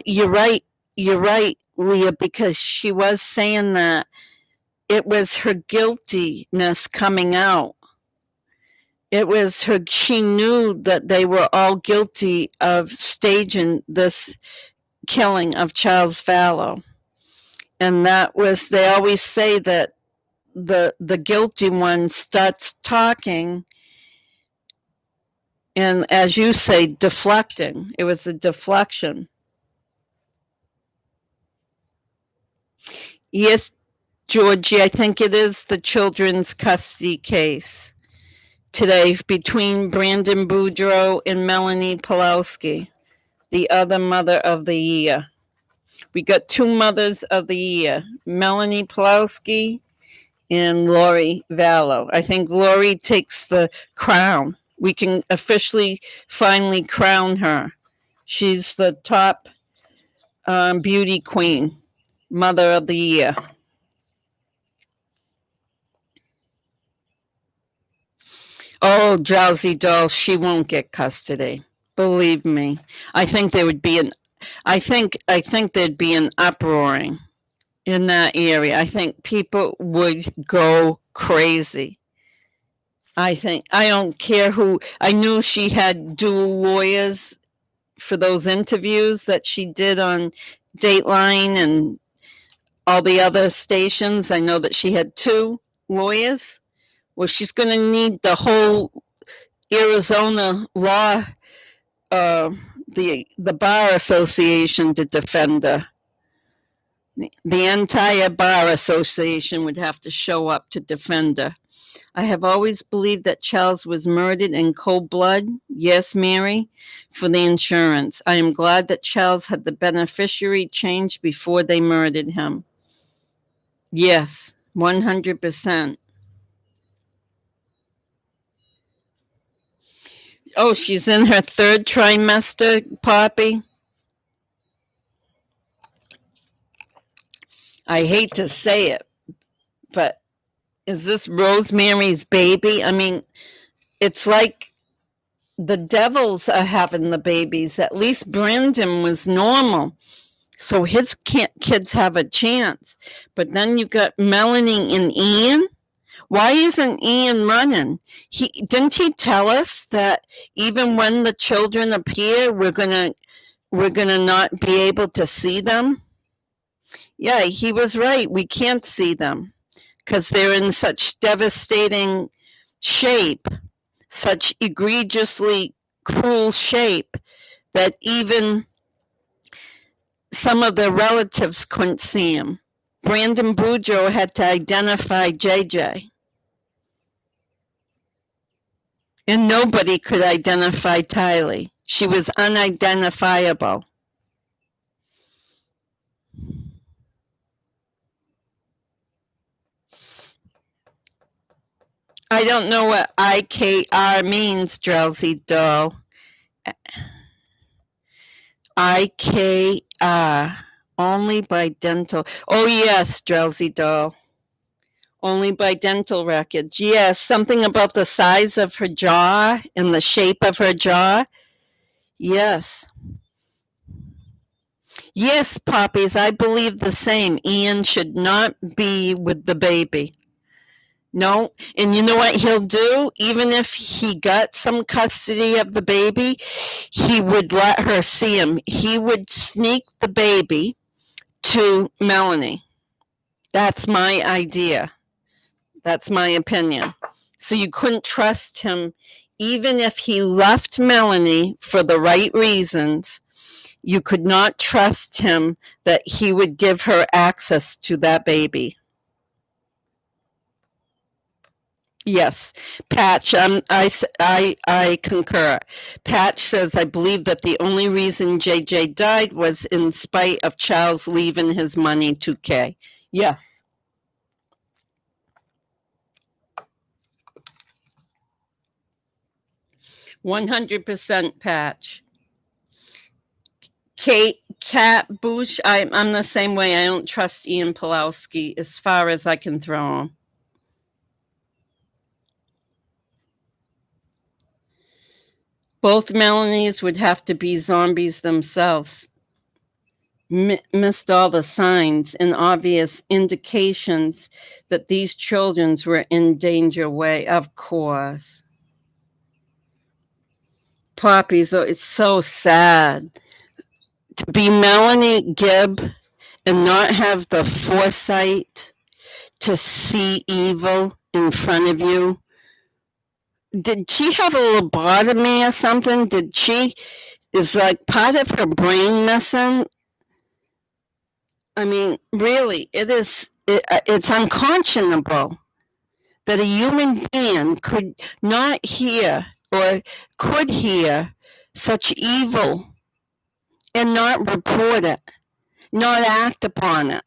you're right, Leah, because she was saying that it was her guiltiness coming out. It was she knew that they were all guilty of staging this killing of Charles Vallow. And that was, they always say that the guilty one starts talking, and as you say, deflecting. It was a deflection. Yes, Georgie, I think it is the children's custody case today between Brandon Boudreau and Melanie Pulowski, the other mother of the year. We got two mothers of the year, Melanie Pulowski and Lori Vallow. I think Lori takes the crown. We can officially finally crown her. She's the top beauty queen, mother of the year. Oh, Drowsy Doll, she won't get custody. Believe me. I think there would be an I think there'd be an uproaring in that area. I think people would go crazy. I don't care who. I knew she had dual lawyers for those interviews that she did on Dateline and all the other stations. I know that she had two lawyers. Well, she's going to need the whole Arizona law, the bar association to defend her. The entire bar association would have to show up to defend her. I have always believed that Charles was murdered in cold blood. Yes, Mary, for the insurance. I am glad that Charles had the beneficiary changed before they murdered him. Yes, 100%. Oh, she's in her third trimester, Poppy. I hate to say it, but is this Rosemary's baby? I mean, it's like the devils are having the babies. At least Brandon was normal, so his kids have a chance. But then you got Melanie and Ian. Why isn't Ian running? Didn't he tell us that even when the children appear, we're gonna not be able to see them? Yeah, he was right. We can't see them because they're in such devastating shape, such egregiously cruel shape that even some of their relatives couldn't see him. Brandon Boudreau had to identify JJ. And nobody could identify Tylee. She was unidentifiable. I don't know what IKR means, Drowsy Doll. IKR. Only by dental. Oh, yes, Drowsy Doll. Only by dental records. Yes, something about the size of her jaw and the shape of her jaw. Yes. Yes, Poppies, I believe the same. Ian should not be with the baby. No, and you know what he'll do? Even if he got some custody of the baby, he would let her see him. He would sneak the baby to Melanie. That's my idea. That's my opinion. So you couldn't trust him, even if he left Melanie for the right reasons. You could not trust him that he would give her access to that baby. Yes, Patch, I concur. Patch says, I believe that the only reason JJ died was in spite of Charles leaving his money to Kay. Yes. $100 Patch. Cat Bush, I'm the same way. I don't trust Ian Pulowski as far as I can throw him. Both Melanies would have to be zombies themselves. Missed all the signs and obvious indications that these children were in danger way. Of course. Poppies, oh, it's so sad. to be Melanie Gibb and not have the foresight to see evil in front of you. Did she have a lobotomy or something? Is like part of her brain missing? I mean, really, it's unconscionable that a human being could not hear or could hear such evil and not report it, not act upon it.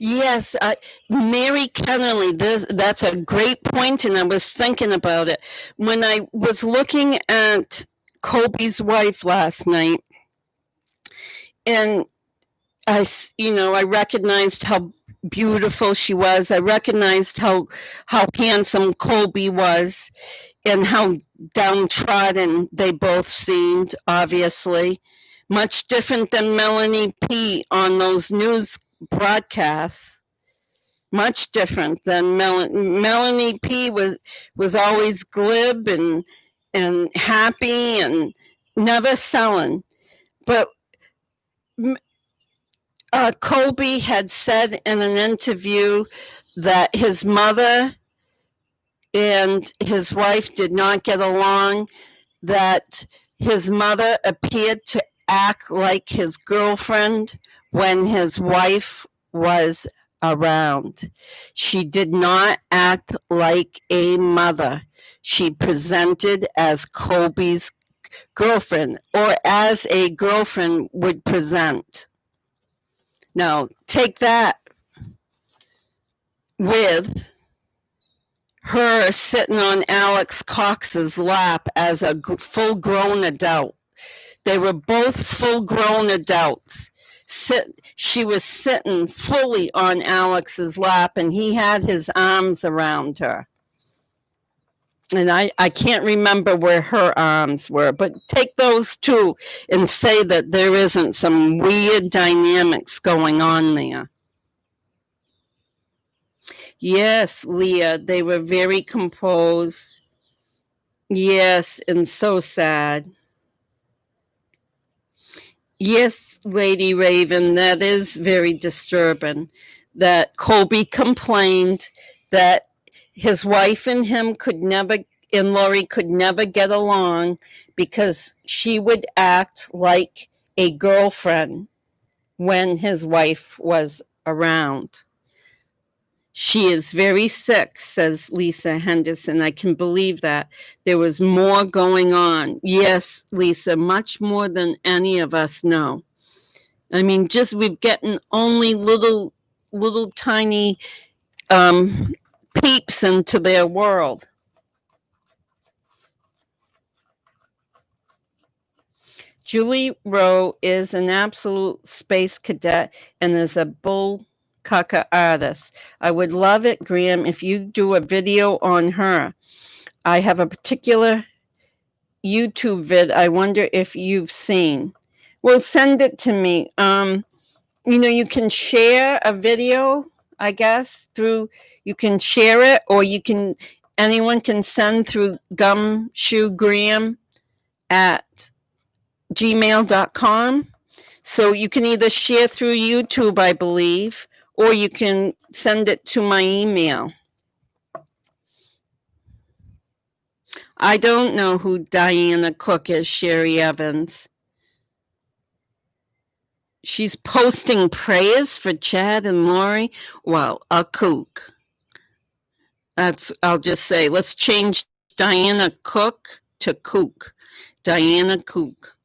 Yes, Mary Kennerly, that's a great point, and I was thinking about it. When I was looking at Kobe's wife last night, and I recognized how beautiful she was. I recognized how handsome Kobe was, and how downtrodden they both seemed. Obviously, much different than Melanie P on those news broadcasts. Much different than Melanie P was always glib and happy and never selling. But Kobe had said in an interview that his mother and his wife did not get along, that his mother appeared to act like his girlfriend when his wife was around. She did not act like a mother. She presented as Kobe's girlfriend, or as a girlfriend would present. Now, take that with her sitting on Alex Cox's lap as a full grown adult. They were both full grown adults. She was sitting fully on Alex's lap, and he had his arms around her. And I can't remember where her arms were, but take those two and say that there isn't some weird dynamics going on there. Yes, Leah, they were very composed. Yes, and so sad. Yes, Lady Raven, that is very disturbing. That Colby complained that his wife and him could never, and Lori could never get along because she would act like a girlfriend when his wife was around. She is very sick, says Lisa Henderson. I can believe that. There was more going on. Yes, Lisa, much more than any of us know. I mean, just we've gotten only little tiny peeps into their world. Julie Rowe is an absolute space cadet and is a bull cucker artist. I would love it, Graham, if you do a video on her. I have a particular YouTube vid I wonder if you've seen. Well, send it to me. You can share a video, I guess, you can share it, or anyone can send through gumshoegraham at gmail.com. So you can either share through YouTube, I believe, or you can send it to my email. I don't know who Diana Cook is, Sherry Evans. She's posting prayers for Chad and Lori. Well, a kook. I'll just say, let's change Diana Cook to kook. Diana Cook.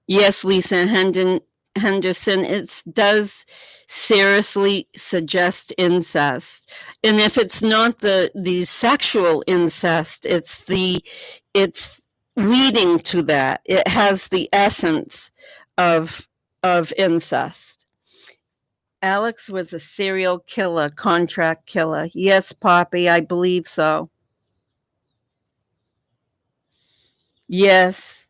Yes, Lisa Henderson, it does seriously suggest incest. And if it's not the sexual incest, it's leading to that. It has the essence of incest. Alex was a serial killer, contract killer. Yes, Poppy, I believe so. Yes.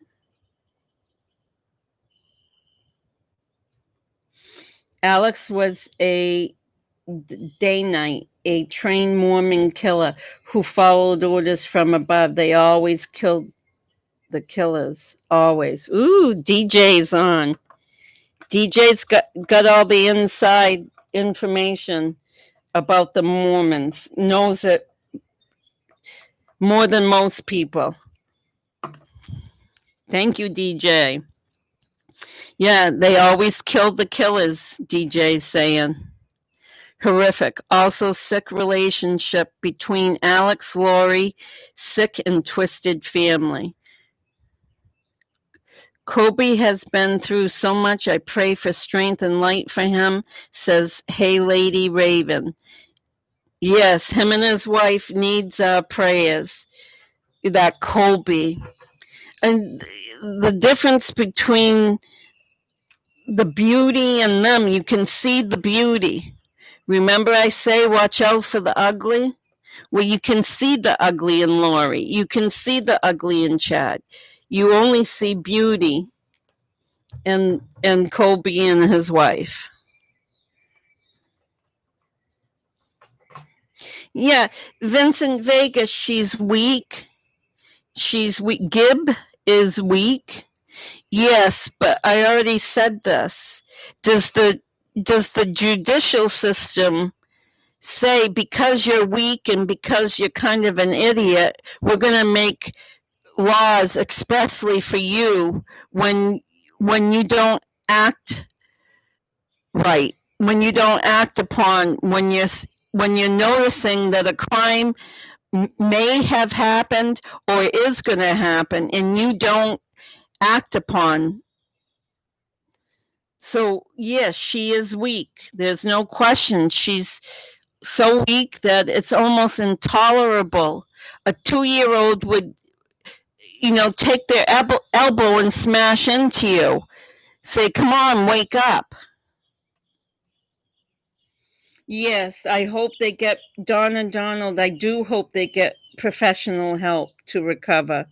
Alex was a day night, a trained Mormon killer who followed orders from above. They always killed the killers. Always. Ooh, DJ's on. DJ's got all the inside information about the Mormons, knows it more than most people. Thank you, DJ. Yeah, they always killed the killers, DJ's saying. Horrific. Also, sick relationship between Alex, Lori, sick and twisted family. Kobe has been through so much. I pray for strength and light for him, says Hey Lady Raven. Yes, him and his wife needs our prayers. That Kobe. And the difference between the beauty and them, you can see the beauty. Remember I say watch out for the ugly? Well, you can see the ugly in Lori. You can see the ugly in Chad. You only see beauty in Kobe and his wife. Yeah, Vincent Vega, she's weak. She's weak. Gibb is weak. Yes, but I already said this. Does the judicial system say because you're weak and because you're kind of an idiot, we're going to make laws expressly for you when you don't act right, when you don't act upon, when you're noticing that a crime may have happened or is going to happen and you don't act upon. So yes, she is weak, there's no question. She's so weak that it's almost intolerable. A 2-year-old would, take their elbow and smash into you. Say, come on, wake up. Yes, I hope they get Don and Donald. I do hope they get professional help to recover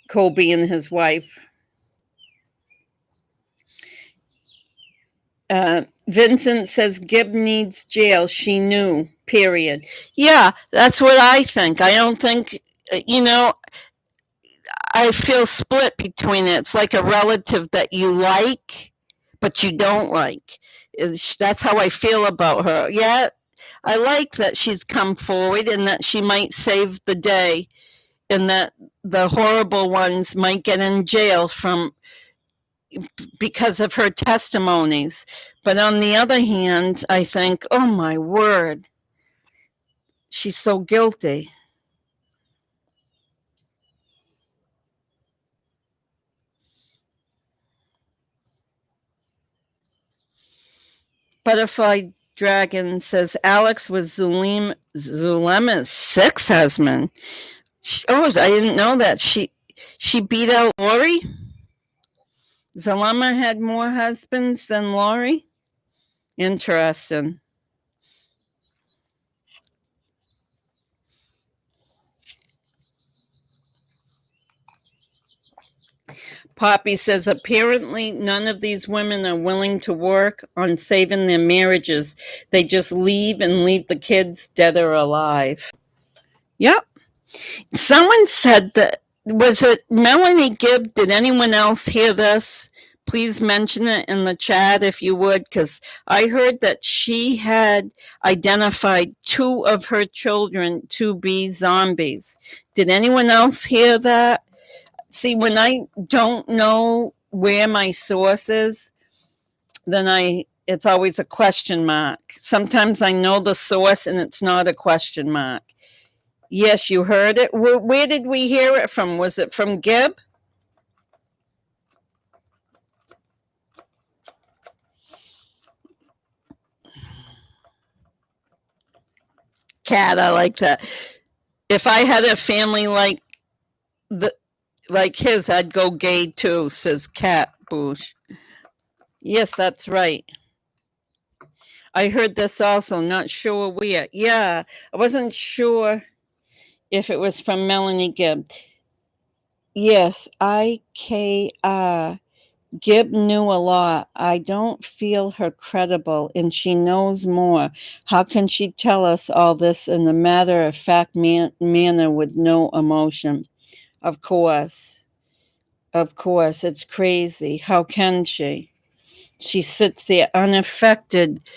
Kobe and his wife. Vincent says Gibb needs jail. She knew, period. Yeah, that's what I think. I don't think, I feel split between it. It's like a relative that you like, but you don't like. That's how I feel about her. Yeah, I like that she's come forward and that she might save the day and that the horrible ones might get in jail because of her testimonies. But on the other hand, I think, oh my word, she's so guilty. Butterfly Dragon says Alex was Zulema's sixth husband. Oh, I didn't know that. She beat out Lori? Zulema had more husbands than Lori? Interesting. Poppy says apparently none of these women are willing to work on saving their marriages. They just leave and leave the kids dead or alive. Yep. Someone said that, was it Melanie Gibb? Did anyone else hear this? Please mention it in the chat if you would, because I heard that she had identified 2 of her children to be zombies. Did anyone else hear that? See, when I don't know where my source is, then it's always a question mark. Sometimes I know the source and it's not a question mark. Yes, you heard it. Where did we hear it from? Was it from Gibb? Cat, I like that. If I had a family like his, I'd go gay too, says Cat Boosh. Yes, that's right. I heard this also, not sure where. Yeah, I wasn't sure if it was from Melanie Gibb. Yes, IKR. Gibb knew a lot. I don't feel her credible, and she knows more. How can she tell us all this in a matter-of-fact manner with no emotion? Of course. Of course. It's crazy. How can she? She sits there unaffected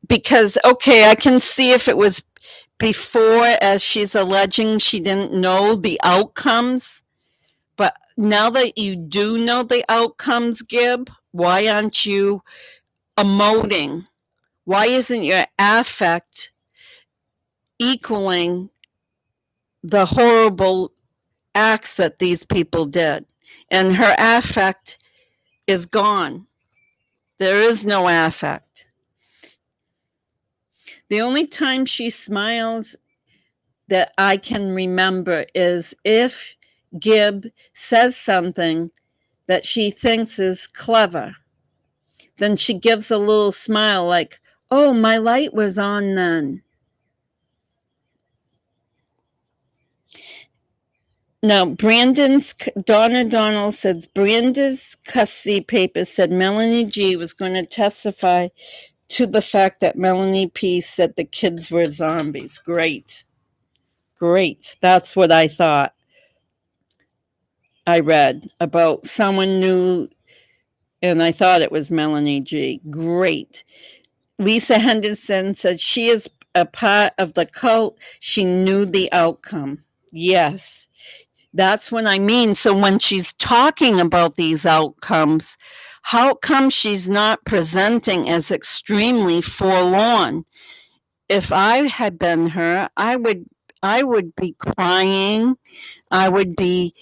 because, okay, I can see if it was before, as she's alleging, she didn't know the outcomes. But now that you do know the outcomes, Gibb, why aren't you emoting? Why isn't your affect equaling the horrible acts that these people did? And her affect is gone. There is no affect. The only time she smiles that I can remember is if Gibb says something that she thinks is clever. Then she gives a little smile like, oh, my light was on then. Now, Donna Donald says, Brandon's custody papers said Melanie G was going to testify to the fact that Melanie P said the kids were zombies. Great. Great. That's what I thought. I read about someone new, and I thought it was Melanie G. Great. Lisa Henderson said she is a part of the cult. She knew the outcome. Yes, that's what I mean. So when she's talking about these outcomes, how come she's not presenting as extremely forlorn? If I had been her, I would be crying. I would be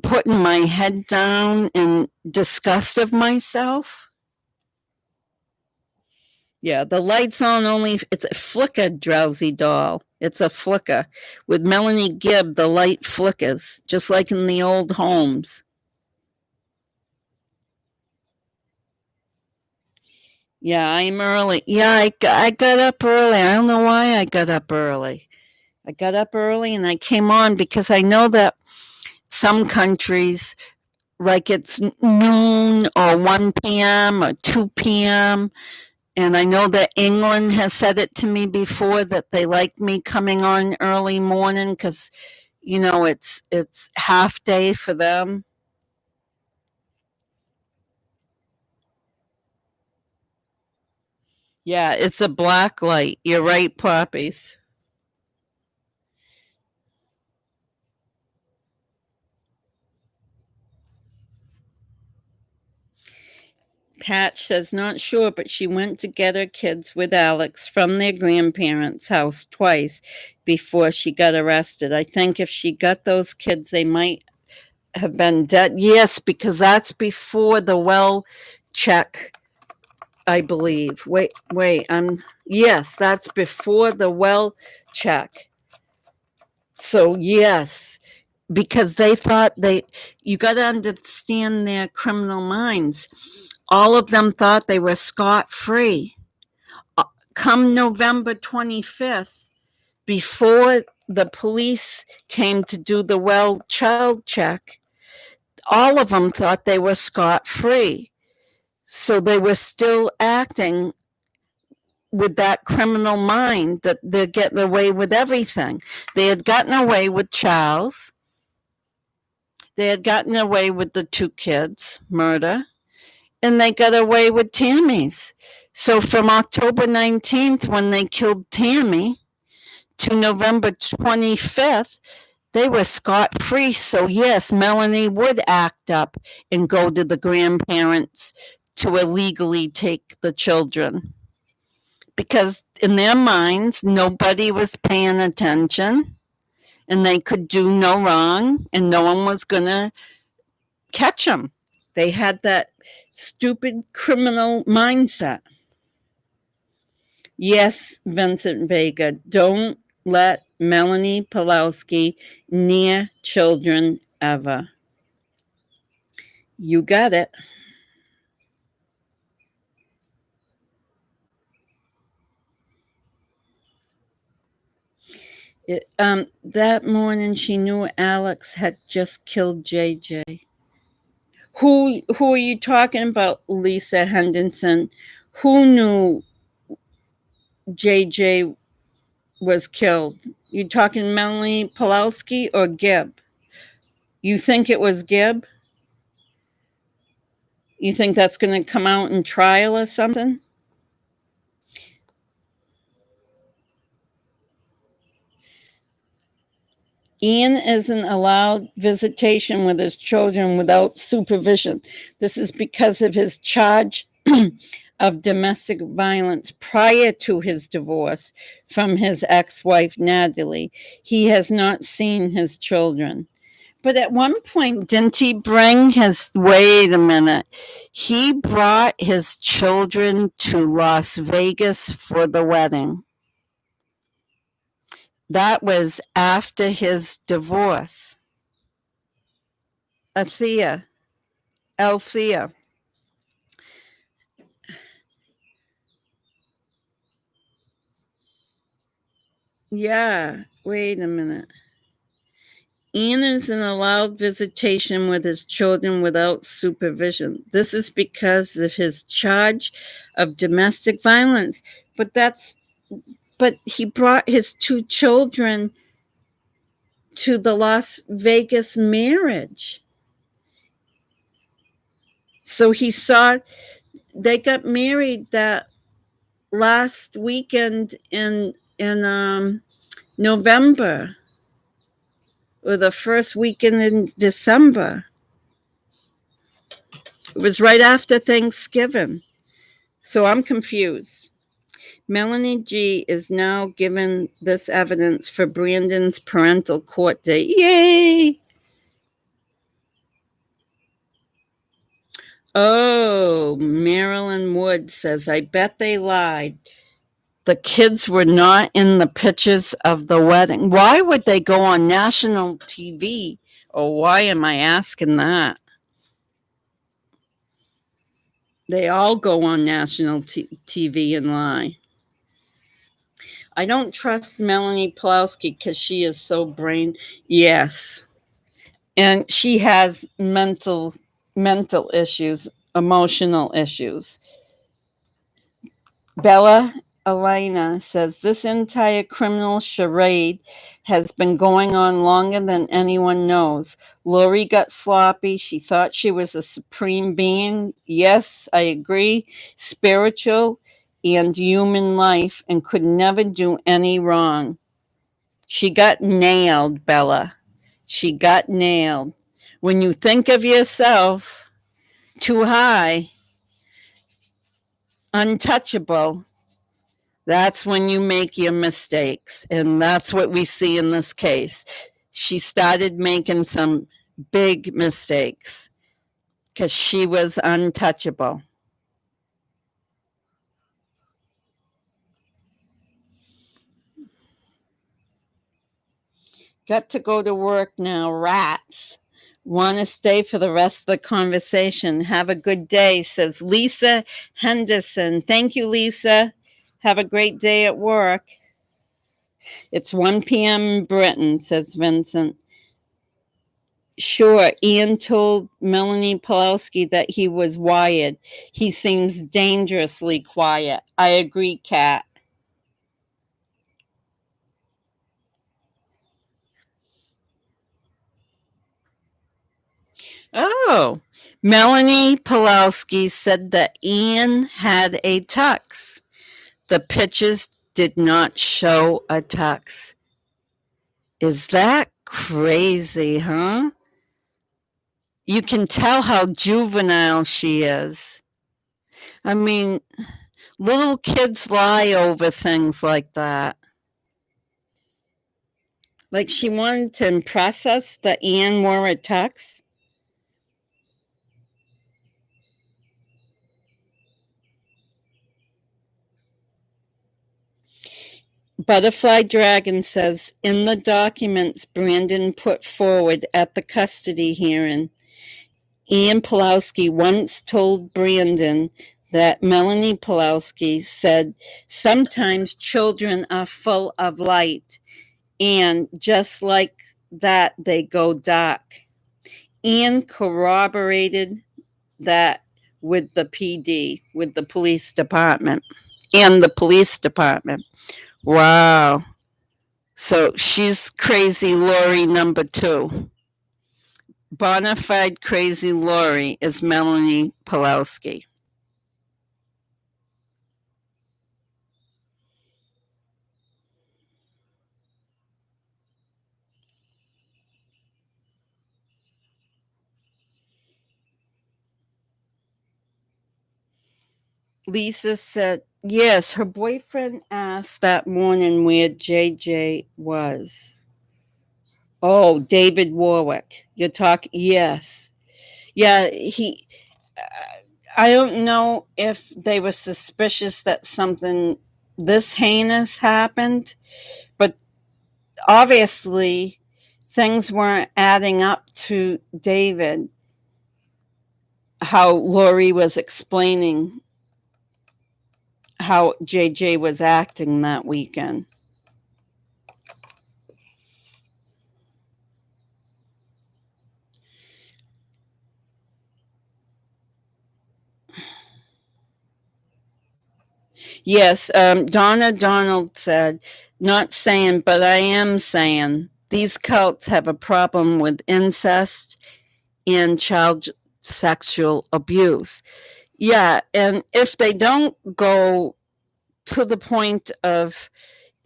putting my head down in disgust of myself. Yeah, the light's on only, it's a flicker, drowsy doll. It's a flicker. With Melanie Gibb, the light flickers, just like in the old homes. Yeah, I'm early. Yeah, I got up early. I don't know why I got up early. I got up early and I came on because I know that some countries, like it's noon or 1 p.m. or 2 p.m., and I know that England has said it to me before that they like me coming on early morning because, it's half day for them. Yeah, it's a black light. You're right, Poppies. Patch says not sure, but she went to get her kids with Alex from their grandparents' house twice before she got arrested. I think if she got those kids, they might have been dead. Yes, because that's before the well check, I believe. Wait, yes, that's before the well check. So, yes, because they thought you got to understand their criminal minds. All of them thought they were scot free. Come November 25th, before the police came to do the well child check, all of them thought they were scot free. So they were still acting with that criminal mind that they're getting away with everything. They had gotten away with Charles. They had gotten away with the two kids' murder, and they got away with Tammy's. So from October 19th, when they killed Tammy, to November 25th, they were scot free. So, yes, Melanie would act up and go to the grandparents to illegally take the children. Because in their minds, nobody was paying attention and they could do no wrong and no one was going to catch them. They had that stupid criminal mindset. Yes, Vincent Vega, don't let Melanie Pulowski near children ever. You got it. That morning, she knew Alex had just killed JJ. Who are you talking about, Lisa Henderson? Who knew JJ was killed? You talking Melanie Pulowski or Gibb? You think it was Gibb? You think that's going to come out in trial or something? Ian isn't allowed visitation with his children without supervision. This is because of his charge of domestic violence prior to his divorce from his ex-wife, Natalie. He has not seen his children. But at one point, didn't he bring his, wait a minute, he brought his children to Las Vegas for the wedding. That was after his divorce. Althea. Yeah, wait a minute. Ian isn't allowed visitation with his children without supervision. This is because of his charge of domestic violence. But he brought his two children to the Las Vegas marriage. So they got married that last weekend in November, or the first weekend in December. It was right after Thanksgiving. So I'm confused. Melanie G is now given this evidence for Brandon's parental court date. Yay! Oh, Marilyn Wood says, I bet they lied. The kids were not in the pictures of the wedding. Why would they go on national TV? Or why am I asking that? They all go on national TV and lie. I don't trust Melanie Pulowski because she is so brain. Yes. And she has mental issues, emotional issues. Bella Elena says this entire criminal charade has been going on longer than anyone knows. Lori got sloppy. She thought she was a supreme being. Yes, I agree. Spiritual and human life, and could never do any wrong. She got nailed, Bella. She got nailed. When you think of yourself too high, untouchable, that's when you make your mistakes. And that's what we see in this case. She started making some big mistakes because she was untouchable. Got to go to work now, rats. Want to stay for the rest of the conversation. Have a good day, says Lisa Henderson. Thank you, Lisa. Have a great day at work. It's 1 p.m. in Britain, says Vincent. Sure, Ian told Melanie Pulowski that he was wired. He seems dangerously quiet. I agree, Kat. Oh, Melanie Pulowski said that Ian had a tux. The pictures did not show a tux. Is that crazy, huh? You can tell how juvenile she is. I mean, little kids lie over things like that. Like she wanted to impress us that Ian wore a tux. Butterfly Dragon says in the documents Brandon put forward at the custody hearing, Ian Pulowski once told Brandon that Melanie Pulowski said sometimes children are full of light and just like that they go dark. Ian corroborated that with the PD, with the police department, and the police department. Wow. So she's crazy Lori number 2. Bonafide crazy Lori is Melanie Pulowski. Lisa said, yes, her boyfriend asked that morning where JJ was. Oh, David Warwick. You're talking, yes. Yeah, I don't know if they were suspicious that something this heinous happened, but obviously things weren't adding up to David, how Lori was explaining how JJ was acting that weekend. Yes, Donna Donald said, not saying, but I am saying these cults have a problem with incest and child sexual abuse. Yeah, and if they don't go to the point of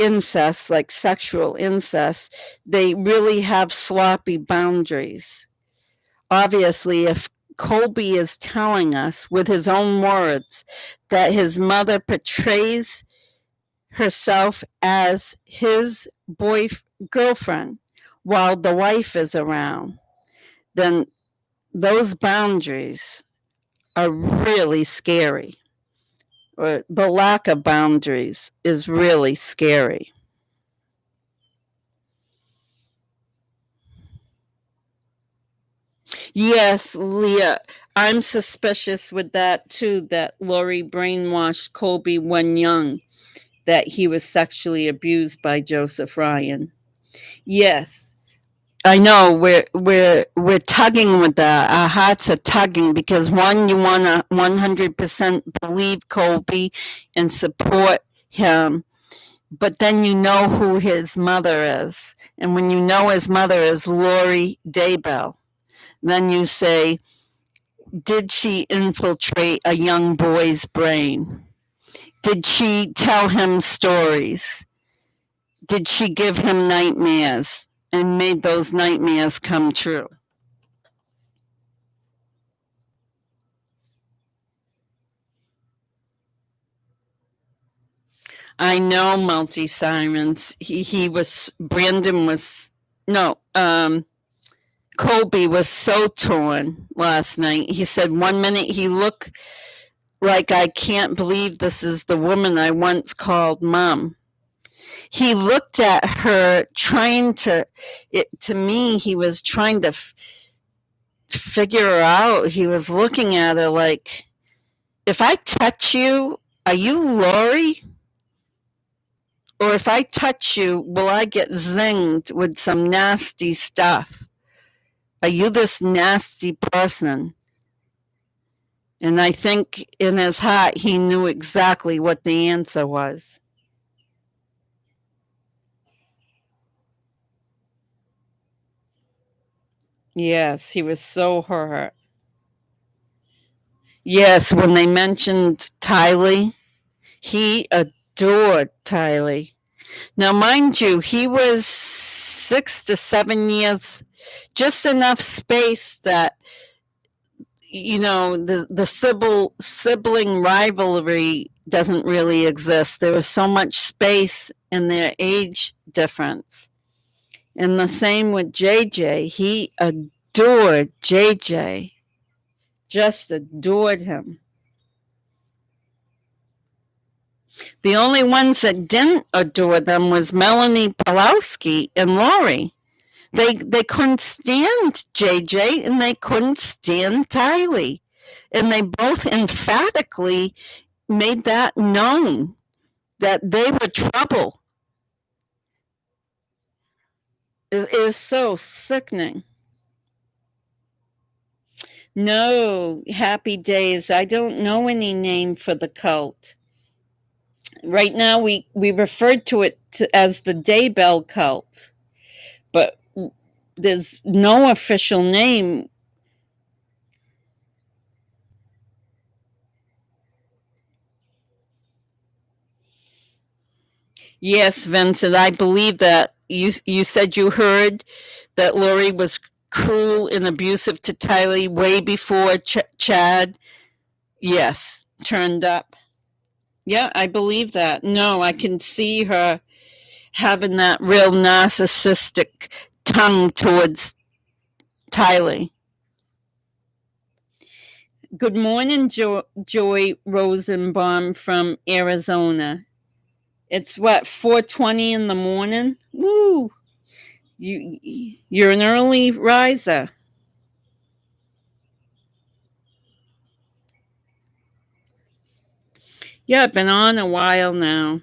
incest, like sexual incest, they really have sloppy boundaries. Obviously, if Colby is telling us with his own words that his mother portrays herself as his girlfriend while the wife is around, then those boundaries are really scary. Or the lack of boundaries is really scary. Yes, Leah, I'm suspicious with that too, that Lori brainwashed Colby when young, that he was sexually abused by Joseph Ryan. Yes, I know we're tugging with that. Our hearts are tugging because one, you want to 100% believe Colby and support him, but then you know who his mother is, and when you know his mother is Lori Daybell, then you say, did she infiltrate a young boy's brain? Did she tell him stories? Did she give him nightmares and made those nightmares come true? I know multi sirens. He was Brandon was no Colby was so torn last night. He said one minute he looked like I can't believe this is the woman I once called mom. He looked at her trying to it to me he was trying to figure her out. He was looking at her like, if I touch you, are you Lori? Or if I touch you, will I get zinged with some nasty stuff? Are you this nasty person? And I think in his heart, he knew exactly what the answer was. Yes, he was so hurt. Yes, when they mentioned Tylee, he adored Tylee. Now, mind you, he was 6 to 7 years, just enough space that the sibling rivalry doesn't really exist. There was so much space in their age difference. And the same with JJ. He adored JJ, just adored him. The only ones that didn't adore them was Melanie Pulowski and Lori. They couldn't stand JJ and they couldn't stand Tylee. And they both emphatically made that known that they were trouble. It is so sickening. No, Happy Days. I don't know any name for the cult. Right now, we refer to it as the Daybell cult, but there's no official name. Yes, Vincent, I believe that. You said you heard that Lori was cruel and abusive to Tylee way before Chad. Yes, turned up. Yeah, I believe that. No, I can see her having that real narcissistic tongue towards Tylee. Good morning, Joy Rosenbaum from Arizona. It's what, 4:20 in the morning? Woo! You're an early riser. Yeah, I've been on a while now.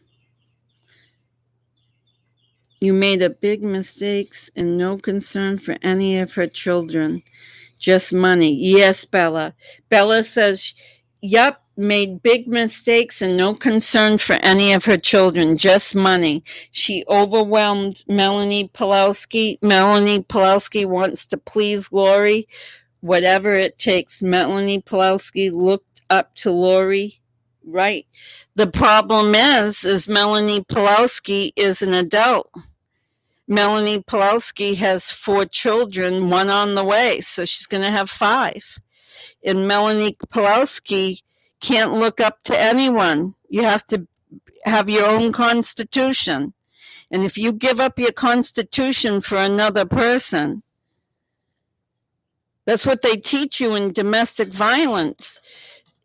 You made a big mistakes and no concern for any of her children. Just money. Yes, Bella. Bella says, yep, made big mistakes and no concern for any of her children. Just money. She overwhelmed Melanie Pulowski. Melanie Pulowski wants to please Lori, whatever it takes. Melanie Pulowski looked up to Lori. Right. The problem is Melanie Pulowski is an adult. Melanie Pulowski has 4 children, one on the way, so she's going to have 5. And Melanie Pulowski can't look up to anyone. You have to have your own constitution. And if you give up your constitution for another person, that's what they teach you in domestic violence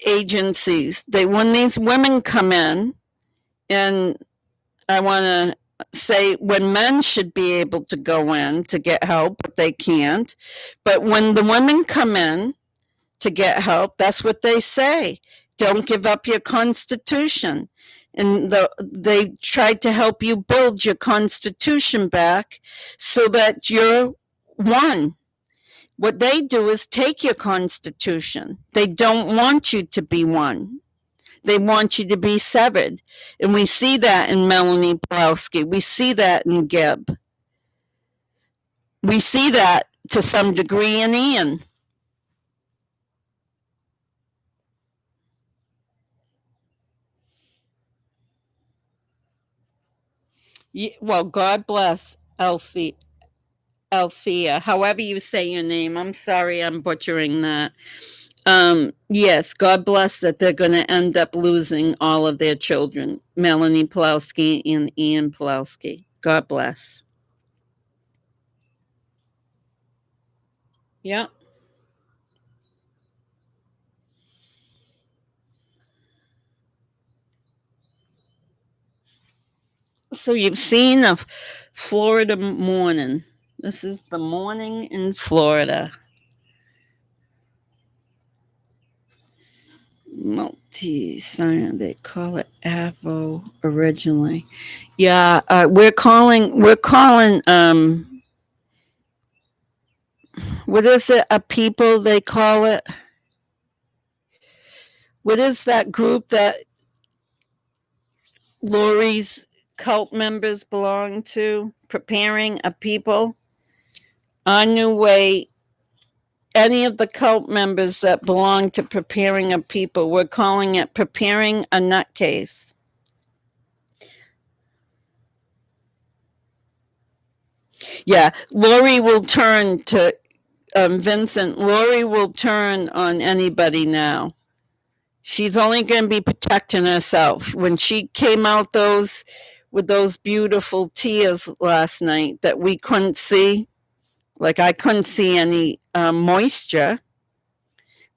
agencies. When these women come in, and I want to say when men should be able to go in to get help, but they can't. But when the women come in to get help, that's what they say. Don't give up your constitution. And they tried to help you build your constitution back so that you're one. What they do is take your constitution. They don't want you to be one. They want you to be severed. And we see that in Melanie Pulowski. We see that in Gib. We see that to some degree in Ian. Well, God bless Althea, however you say your name. I'm sorry I'm butchering that. Yes, God bless that they're going to end up losing all of their children, Melanie Pulowski and Ian Pulowski. God bless. Yeah. So you've seen a Florida morning. This is the morning in Florida. Multi-sign, they call it Avo originally. Yeah, we're calling what is it, a people they call it? What is that group that Lori's cult members belong to? Preparing a people? Our new way, any of the cult members that belong to preparing a people, we're calling it preparing a nutcase. Yeah, Lori will turn to Vincent. Lori will turn on anybody now. She's only going to be protecting herself. When she came out with those beautiful tears last night that we couldn't see, like I couldn't see any moisture,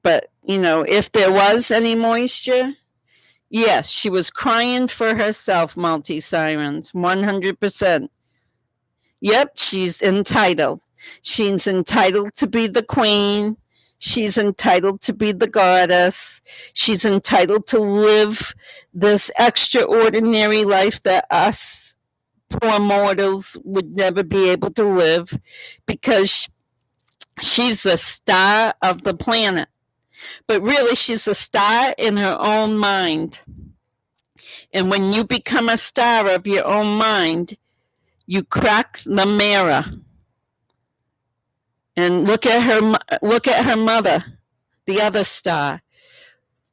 but if there was any moisture, yes, she was crying for herself. Multi sirens, 100%. Yep, she's entitled. She's entitled to be the queen. She's entitled to be the goddess. She's entitled to live this extraordinary life that us poor mortals would never be able to live, because She's the star of the planet, but really she's a star in her own mind. And when you become a star of your own mind, you crack the mirror. And look at her mother, the other star.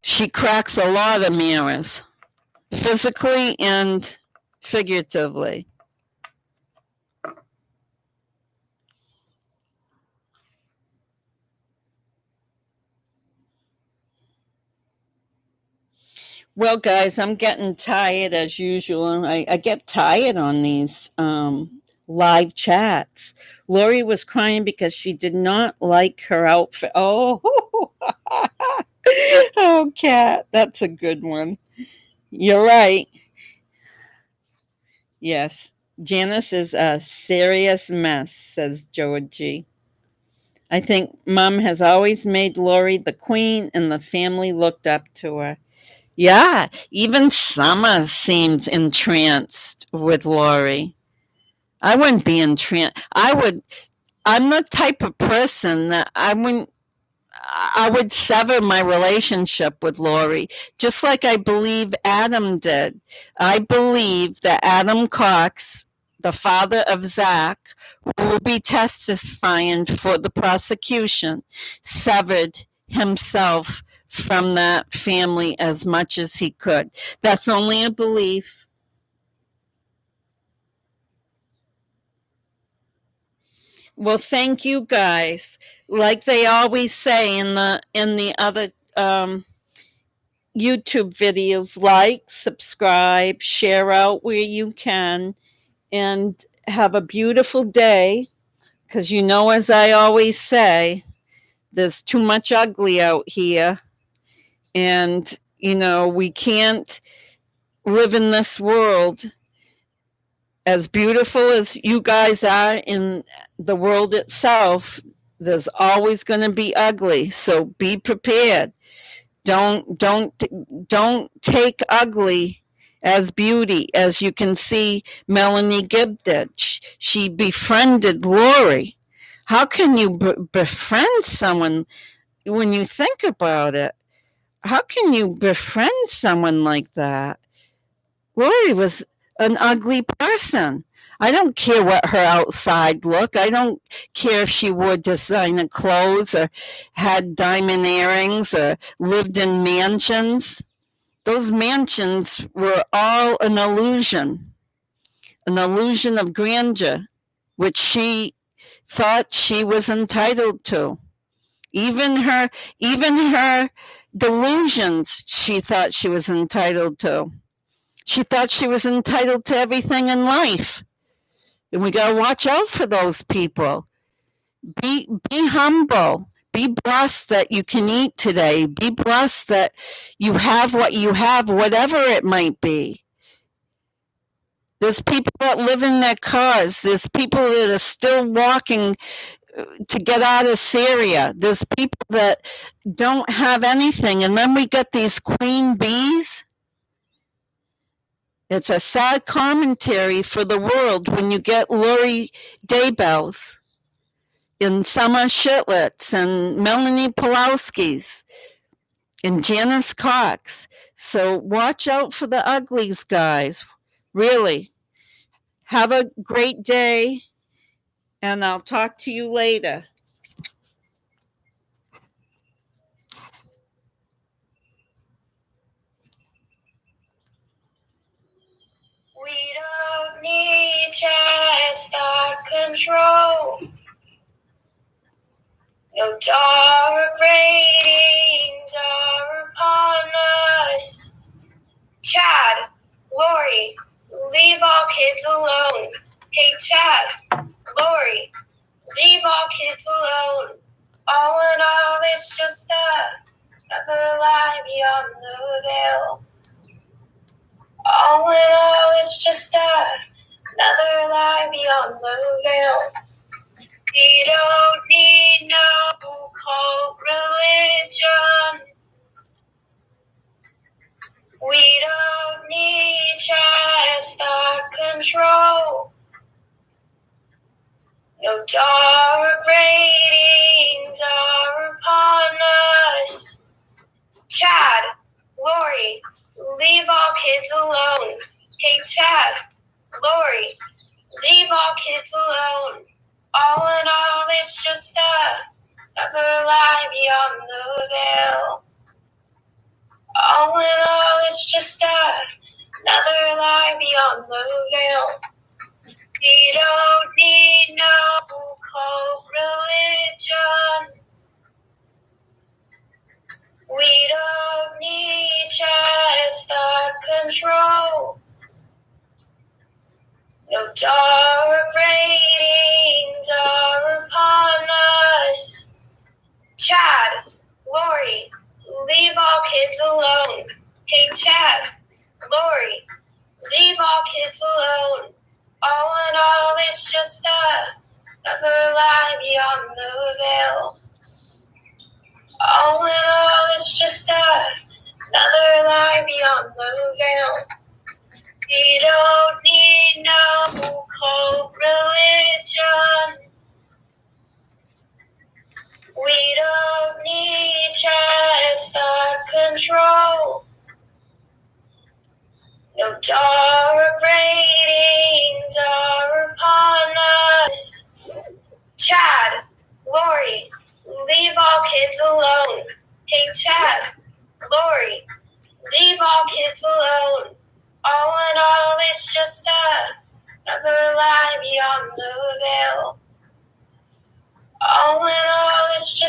She cracks a lot of mirrors, physically and figuratively. Well, guys, I'm getting tired as usual. I get tired on these live chats. Lori was crying because she did not like her outfit. Oh, oh, Cat, that's a good one. You're right. Yes, Janice is a serious mess, says Georgie. I think Mom has always made Lori the queen, and the family looked up to her. Yeah, even Summer seemed entranced with Lori. I wouldn't be entranced. I'm the type of person that I would sever my relationship with Lori, just like I believe Adam did. I believe that Adam Cox, the father of Zach, who will be testifying for the prosecution, severed himself from that family as much as he could. That's only a belief. Well, thank you guys. Like they always say in the other YouTube videos, like, subscribe, share out where you can, and have a beautiful day. Because, as I always say, there's too much ugly out here. And, we can't live in this world as beautiful as you guys are in the world itself. There's always going to be ugly. So be prepared. Don't take ugly as beauty. As you can see, Melanie Gibb did. She befriended Lori. How can you befriend someone when you think about it? How can you befriend someone like that? Lori was an ugly person. I don't care what her outside look. I don't care if she wore designer clothes or had diamond earrings or lived in mansions. Those mansions were all an illusion of grandeur, which she thought she was entitled to. Even her delusions, she thought she was entitled to. She thought she was entitled to everything in life. And we got to watch out for those people. Be humble. Be blessed that you can eat today. Be blessed that you have what you have, whatever it might be. There's people that live in their cars. There's people that are still walking to get out of Syria. There's people that don't have anything. And then we get these queen bees. It's a sad commentary for the world when you get Lori Daybells and Summer Shitlets and Melanie Pulowski's and Janice Cox. So watch out for the uglies, guys. Really. Have a great day, and I'll talk to you later. We don't need chest thought control. No dark ratings are upon us. Chad, Lori, leave all kids alone. Hey, Chad, Lori, leave all kids alone. All in all, it's just another lie beyond the veil. All in all, it's just another lie beyond the veil. We don't need no cult religion. We don't need child's thought control. No dark ratings are upon us. Chad, Lori, leave all kids alone. Hey, Chad, Lori, leave all kids alone. All in all, it's just another lie beyond the veil. All in all, it's just another lie beyond the veil. We don't need no cult religion. We don't need chats that control. No dark ratings are upon us. Chad, Lori, leave all kids alone. Hey, Chad, Lori, leave all kids alone. All in all, it's just another lie beyond the veil. All in all, it's just another lie beyond the veil. We don't need no cult religion. We don't need chats that control. No dark ratings are upon us. Chad, Lori, leave all kids alone. Hey, Chad, Lori, leave all kids alone. All in all, it's just another lie beyond the veil. All in all, it's just